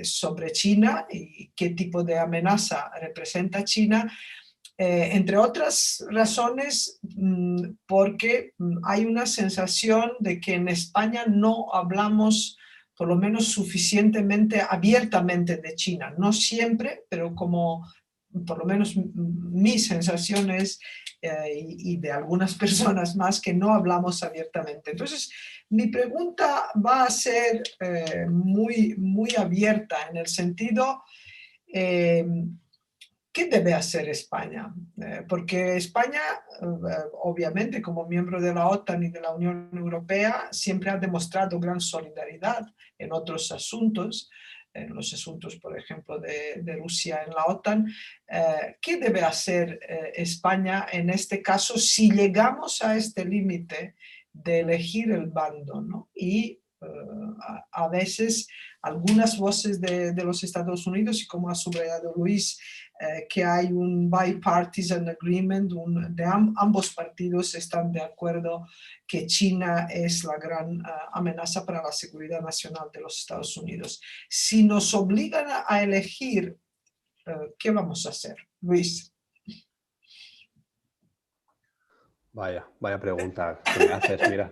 sobre China y qué tipo de amenaza representa China. Entre otras razones, porque hay una sensación de que en España no hablamos por lo menos suficientemente abiertamente de China. No siempre, pero como por lo menos mi sensación es, y de algunas personas más, que no hablamos abiertamente. Entonces, mi pregunta va a ser muy, muy abierta en el sentido... ¿qué debe hacer España? Porque España, obviamente, como miembro de la OTAN y de la Unión Europea, siempre ha demostrado gran solidaridad en otros asuntos, en los asuntos, por ejemplo, de Rusia en la OTAN. ¿Qué debe hacer España en este caso si llegamos a este límite de elegir el bando, ¿no? Y a veces algunas voces de los Estados Unidos, y como ha subrayado Luis, que hay un bipartisan agreement, ambos partidos están de acuerdo que China es la gran amenaza para la seguridad nacional de los Estados Unidos. Si nos obligan a elegir, ¿qué vamos a hacer? Luis. Vaya pregunta que me haces, mira.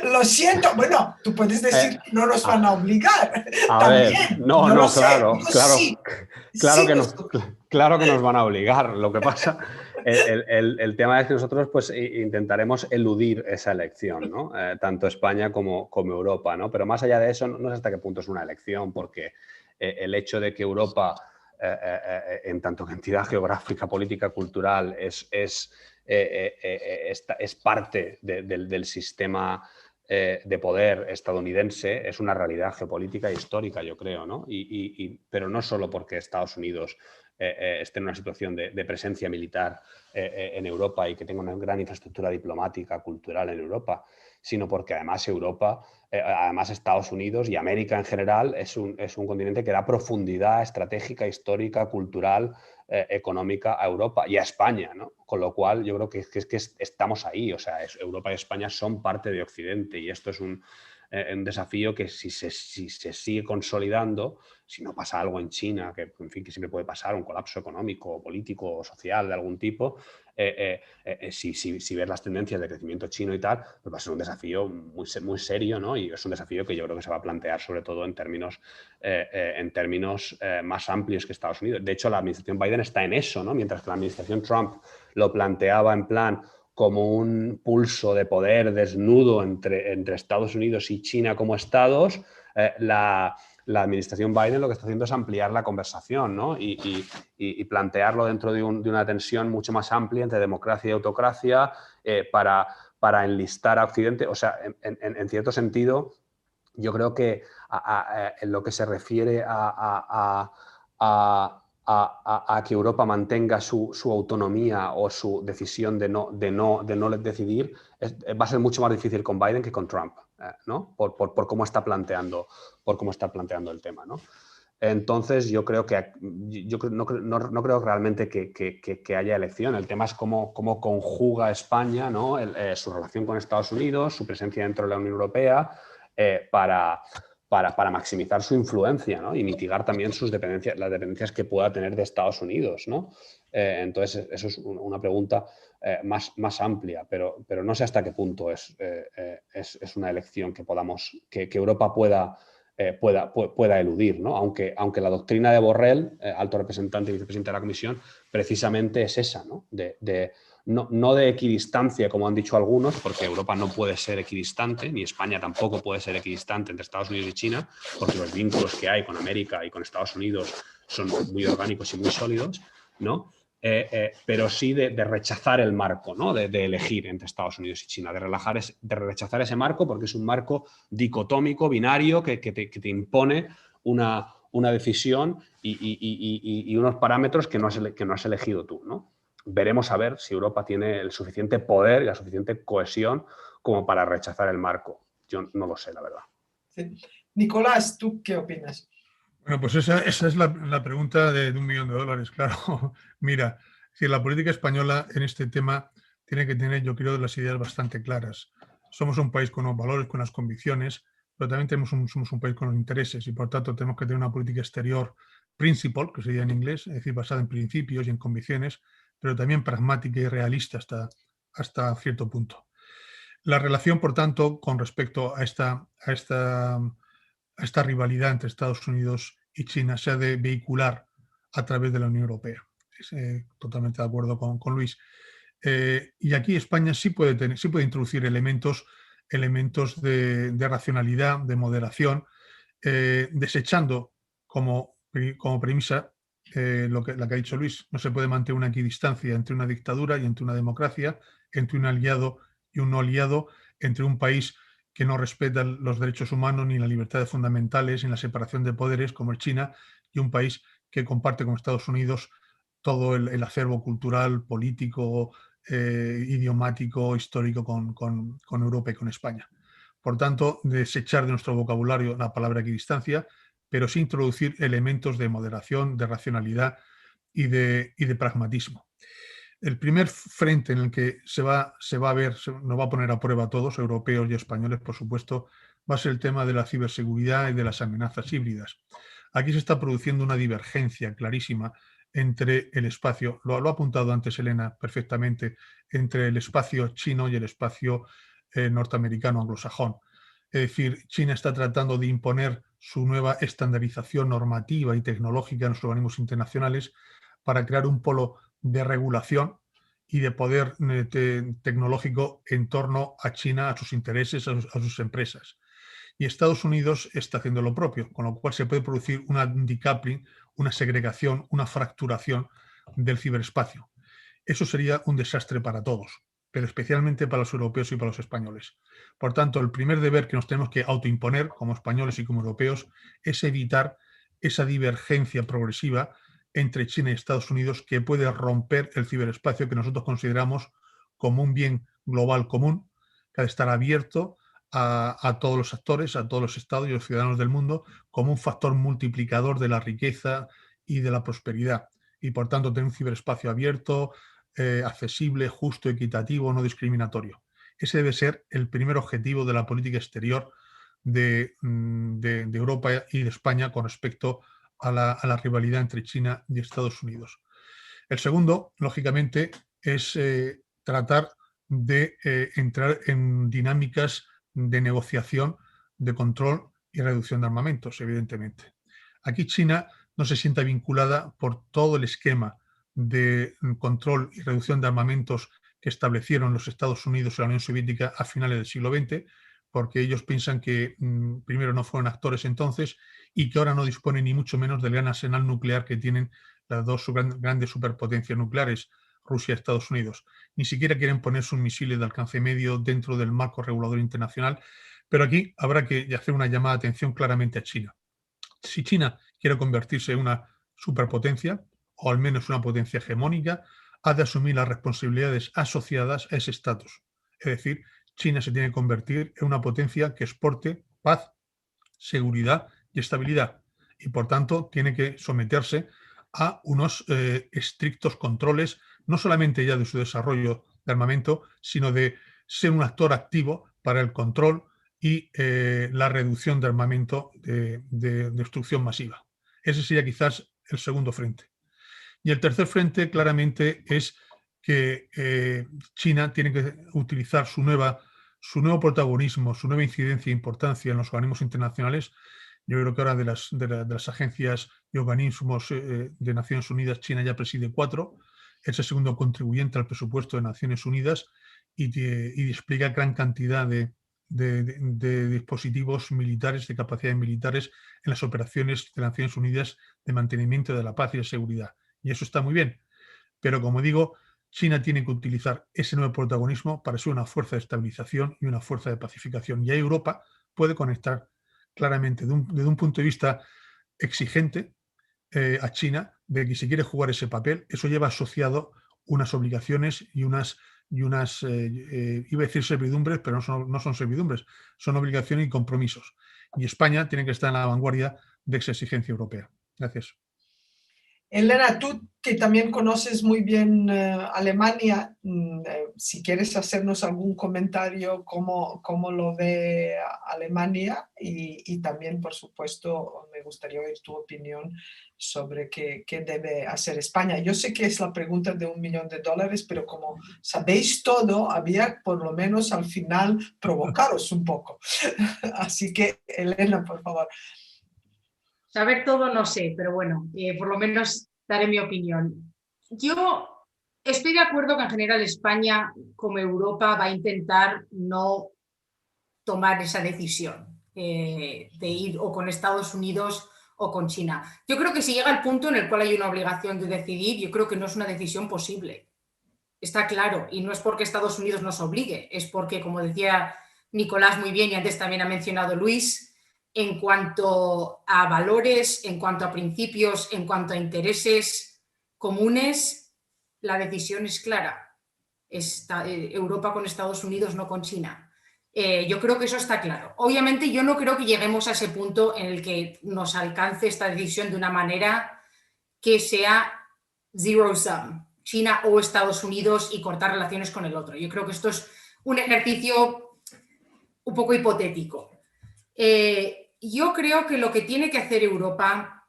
Lo siento, bueno, tú puedes decir que no nos van a obligar. A ver, no, claro que nos van a obligar. Lo que pasa, el tema es que nosotros pues intentaremos eludir esa elección, ¿no? Tanto España como Europa, ¿no? Pero más allá de eso, no sé hasta qué punto es una elección, porque el hecho de que Europa, en tanto que entidad geográfica, política, cultural, es parte del sistema de poder estadounidense, es una realidad geopolítica e histórica, yo creo, ¿no? Pero no solo porque Estados Unidos esté en una situación de presencia militar en Europa y que tenga una gran infraestructura diplomática, cultural en Europa, sino porque además Europa además Estados Unidos y América en general es un continente que da profundidad estratégica, histórica, cultural, económica a Europa y a España, ¿no? Con lo cual yo creo que estamos ahí, o sea, Europa y España son parte de Occidente y esto es un desafío que si se sigue consolidando, si no pasa algo en China, que en fin, que siempre puede pasar, un colapso económico, político o social de algún tipo, si ves las tendencias de crecimiento chino y tal, pues va a ser un desafío muy serio, ¿no? Y es un desafío que yo creo que se va a plantear sobre todo en términos más amplios que Estados Unidos. De hecho, la administración Biden está en eso, ¿no? Mientras que la administración Trump lo planteaba en plan como un pulso de poder desnudo entre Estados Unidos y China como estados, la administración Biden lo que está haciendo es ampliar la conversación, ¿no? y plantearlo dentro de una tensión mucho más amplia entre democracia y autocracia para enlistar a Occidente. O sea, en cierto sentido, yo creo que en lo que se refiere a que Europa mantenga su autonomía o su decisión de no decidir, va a ser mucho más difícil con Biden que con Trump, ¿no? Por cómo está planteando el tema, ¿no? Entonces, yo creo que no creo realmente que haya elección. El tema es cómo conjuga España, ¿no? Su relación con Estados Unidos, su presencia dentro de la Unión Europea, para maximizar su influencia, ¿no? Y mitigar también las dependencias que pueda tener de Estados Unidos, ¿no? Entonces, eso es una pregunta más amplia, pero no sé hasta qué punto es una elección que Europa pueda eludir, ¿no? Aunque la doctrina de Borrell, alto representante y vicepresidente de la Comisión, precisamente es esa, ¿no? No de equidistancia, como han dicho algunos, porque Europa no puede ser equidistante, ni España tampoco puede ser equidistante entre Estados Unidos y China, porque los vínculos que hay con América y con Estados Unidos son muy orgánicos y muy sólidos, ¿no? Pero sí de rechazar el marco, ¿no? De elegir entre Estados Unidos y China, de rechazar ese marco porque es un marco dicotómico, binario, que te impone una decisión y unos parámetros que no has elegido tú, ¿no? Veremos a ver si Europa tiene el suficiente poder y la suficiente cohesión como para rechazar el marco. Yo no lo sé, la verdad. Sí. Nicolás, ¿tú qué opinas? Bueno, pues esa es la pregunta de $1 millón, claro. Mira, si la política española en este tema tiene que tener, yo creo, las ideas bastante claras. Somos un país con unos valores, con unas convicciones, pero también somos un país con los intereses y por tanto tenemos que tener una política exterior principle, que sería en inglés, es decir, basada en principios y en convicciones, pero también pragmática y realista hasta cierto punto. La relación, por tanto, con respecto a esta rivalidad entre Estados Unidos y China se ha de vehicular a través de la Unión Europea. Totalmente de acuerdo con Luis. Y aquí España sí puede introducir elementos de racionalidad, de moderación, desechando como premisa la que ha dicho Luis. No se puede mantener una equidistancia entre una dictadura y entre una democracia, entre un aliado y un no aliado, entre un país que no respeta los derechos humanos, ni las libertades fundamentales, ni la separación de poderes, como es China, y un país que comparte con Estados Unidos todo el acervo cultural, político, idiomático, histórico con Europa y con España. Por tanto, desechar de nuestro vocabulario la palabra equidistancia, pero sí introducir elementos de moderación, de racionalidad y de pragmatismo. El primer frente en el que se va a ver, nos va a poner a prueba a todos, europeos y españoles, por supuesto, va a ser el tema de la ciberseguridad y de las amenazas híbridas. Aquí se está produciendo una divergencia clarísima entre el espacio, lo ha apuntado antes Elena perfectamente, entre el espacio chino y el espacio norteamericano anglosajón. Es decir, China está tratando de imponer su nueva estandarización normativa y tecnológica en los organismos internacionales para crear un polo de regulación y de poder tecnológico en torno a China, a sus intereses, a sus empresas. Y Estados Unidos está haciendo lo propio, con lo cual se puede producir una decoupling, una segregación, una fracturación del ciberespacio. Eso sería un desastre para todos, pero especialmente para los europeos y para los españoles. Por tanto, el primer deber que nos tenemos que autoimponer como españoles y como europeos es evitar esa divergencia progresiva entre China y Estados Unidos que puede romper el ciberespacio que nosotros consideramos como un bien global común, que ha de estar abierto a todos los actores, a todos los estados y los ciudadanos del mundo como un factor multiplicador de la riqueza y de la prosperidad. Y por tanto tener un ciberespacio abierto, accesible, justo, equitativo, no discriminatorio. Ese debe ser el primer objetivo de la política exterior de Europa y de España con respecto a la rivalidad entre China y Estados Unidos. El segundo, lógicamente, es tratar de entrar en dinámicas de negociación, de control y reducción de armamentos, evidentemente. Aquí China no se sienta vinculada por todo el esquema de control y reducción de armamentos que establecieron los Estados Unidos y la Unión Soviética a finales del siglo XX, porque ellos piensan que primero no fueron actores entonces y que ahora no disponen ni mucho menos del gran arsenal nuclear que tienen las dos grandes superpotencias nucleares, Rusia y Estados Unidos. Ni siquiera quieren poner sus misiles de alcance medio dentro del marco regulador internacional, pero aquí habrá que hacer una llamada de atención claramente a China. Si China quiere convertirse en una superpotencia, o al menos una potencia hegemónica, ha de asumir las responsabilidades asociadas a ese estatus. Es decir, China se tiene que convertir en una potencia que exporte paz, seguridad y estabilidad. Y por tanto tiene que someterse a unos estrictos controles, no solamente ya de su desarrollo de armamento, sino de ser un actor activo para el control y la reducción de armamento de destrucción masiva. Ese sería quizás el segundo frente. Y el tercer frente claramente es que China tiene que utilizar su nuevo protagonismo, su nueva incidencia e importancia en los organismos internacionales. Yo creo que ahora de las agencias y organismos de Naciones Unidas, China ya preside 4, es el segundo contribuyente al presupuesto de Naciones Unidas y despliega gran cantidad de dispositivos militares, de capacidades militares en las operaciones de Naciones Unidas de mantenimiento de la paz y de seguridad. Y eso está muy bien. Pero como digo, China tiene que utilizar ese nuevo protagonismo para ser una fuerza de estabilización y una fuerza de pacificación. Y ahí Europa puede conectar claramente desde un punto de vista exigente a China de que si quiere jugar ese papel, eso lleva asociado unas obligaciones y unas iba a decir servidumbres, pero no son servidumbres, son obligaciones y compromisos. Y España tiene que estar en la vanguardia de esa exigencia europea. Gracias. Elena, tú que también conoces muy bien Alemania, si quieres hacernos algún comentario cómo lo ve Alemania y también, por supuesto, me gustaría oír tu opinión sobre qué debe hacer España. Yo sé que es la pregunta de $1 millón, pero como sabéis todo, había por lo menos al final provocaros un poco. Así que, Elena, por favor. Saber todo no sé, pero bueno, por lo menos daré mi opinión. Yo estoy de acuerdo que en general España, como Europa, va a intentar no tomar esa decisión de ir o con Estados Unidos o con China. Yo creo que si llega el punto en el cual hay una obligación de decidir, yo creo que no es una decisión posible. Está claro, y no es porque Estados Unidos nos obligue, es porque, como decía Nicolás muy bien y antes también ha mencionado Luis, en cuanto a valores, en cuanto a principios, en cuanto a intereses comunes, la decisión es clara. Europa con Estados Unidos, no con China. Yo creo que eso está claro. Obviamente yo no creo que lleguemos a ese punto en el que nos alcance esta decisión de una manera que sea zero sum, China o Estados Unidos y cortar relaciones con el otro. Yo creo que esto es un ejercicio un poco hipotético. Yo creo que lo que tiene que hacer Europa,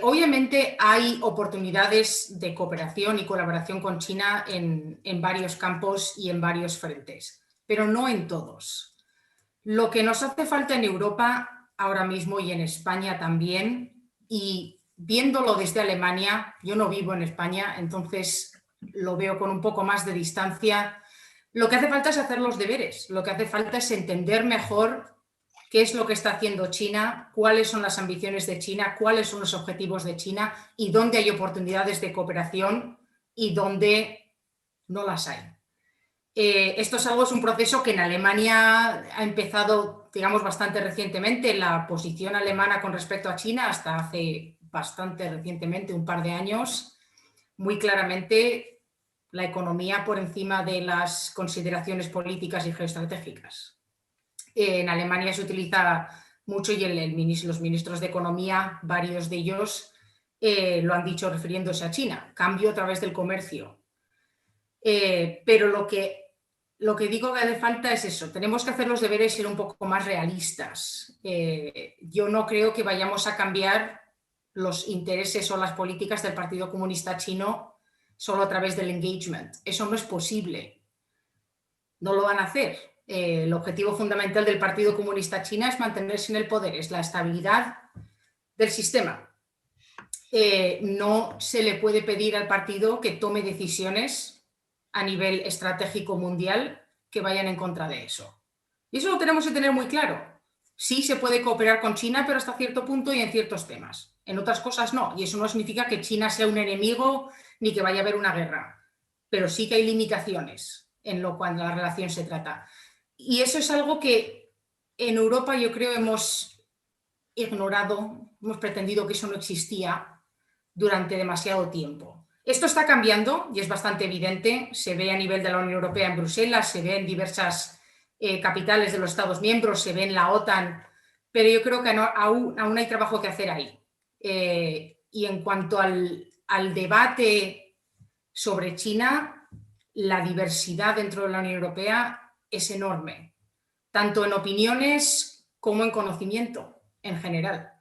obviamente hay oportunidades de cooperación y colaboración con China en varios campos y en varios frentes, pero no en todos. Lo que nos hace falta en Europa ahora mismo y en España también, y viéndolo desde Alemania, yo no vivo en España, entonces lo veo con un poco más de distancia, lo que hace falta es hacer los deberes, lo que hace falta es entender mejor qué es lo que está haciendo China, cuáles son las ambiciones de China, cuáles son los objetivos de China y dónde hay oportunidades de cooperación y dónde no las hay. Esto es un proceso que en Alemania ha empezado, digamos, bastante recientemente. La posición alemana con respecto a China hasta hace bastante recientemente, un par de años, muy claramente la economía por encima de las consideraciones políticas y geoestratégicas. En Alemania se utiliza mucho y los ministros de Economía, varios de ellos, lo han dicho refiriéndose a China, cambio a través del comercio. Pero lo que digo que hace falta es eso, tenemos que hacer los deberes y ser un poco más realistas. Yo no creo que vayamos a cambiar los intereses o las políticas del Partido Comunista Chino solo a través del engagement. Eso no es posible. No lo van a hacer. El objetivo fundamental del Partido Comunista China es mantenerse en el poder, es la estabilidad del sistema. No se le puede pedir al partido que tome decisiones a nivel estratégico mundial que vayan en contra de eso. Y eso lo tenemos que tener muy claro. Sí se puede cooperar con China, pero hasta cierto punto y en ciertos temas. En otras cosas no. Y eso no significa que China sea un enemigo ni que vaya a haber una guerra. Pero sí que hay limitaciones en lo cual la relación se trata. Y eso es algo que en Europa yo creo hemos ignorado, hemos pretendido que eso no existía durante demasiado tiempo. Esto está cambiando y es bastante evidente, se ve a nivel de la Unión Europea en Bruselas, se ve en diversas capitales de los Estados miembros, se ve en la OTAN, pero yo creo que aún hay trabajo que hacer ahí. Y en cuanto al debate sobre China, la diversidad dentro de la Unión Europea es enorme, tanto en opiniones como en conocimiento en general.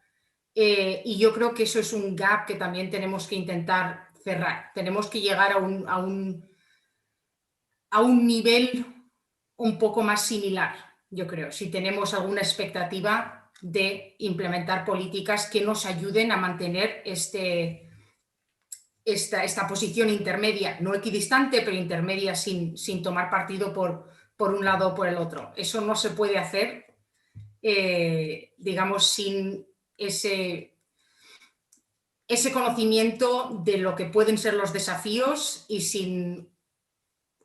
Y yo creo que eso es un gap que también tenemos que intentar cerrar. Tenemos que llegar a un nivel un poco más similar, yo creo, si tenemos alguna expectativa de implementar políticas que nos ayuden a mantener esta posición intermedia, no equidistante, pero intermedia sin tomar partido por un lado o por el otro. Eso no se puede hacer, digamos, sin ese conocimiento de lo que pueden ser los desafíos y sin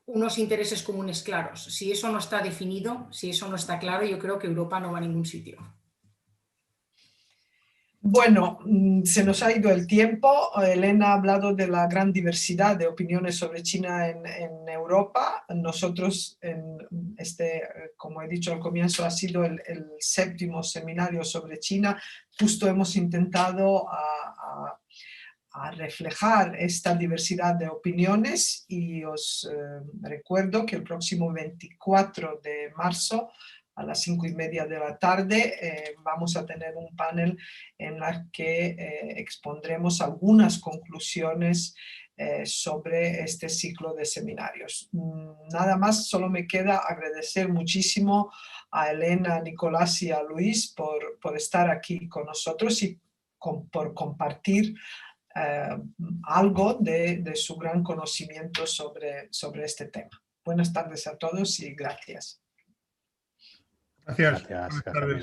unos intereses comunes claros. Si eso no está definido, si eso no está claro, yo creo que Europa no va a ningún sitio. Bueno, se nos ha ido el tiempo. Elena ha hablado de la gran diversidad de opiniones sobre China en Europa. Nosotros, como he dicho al comienzo, ha sido el 7º seminario sobre China. Justo hemos intentado a reflejar esta diversidad de opiniones y os recuerdo que el próximo 24 de marzo a las 5:30 de la tarde vamos a tener un panel en el que expondremos algunas conclusiones sobre este ciclo de seminarios. Nada más, solo me queda agradecer muchísimo a Elena, a Nicolás y a Luis por estar aquí con nosotros y por compartir algo de su gran conocimiento sobre este tema. Buenas tardes a todos y gracias. Gracias. Gracias. Buenas tardes.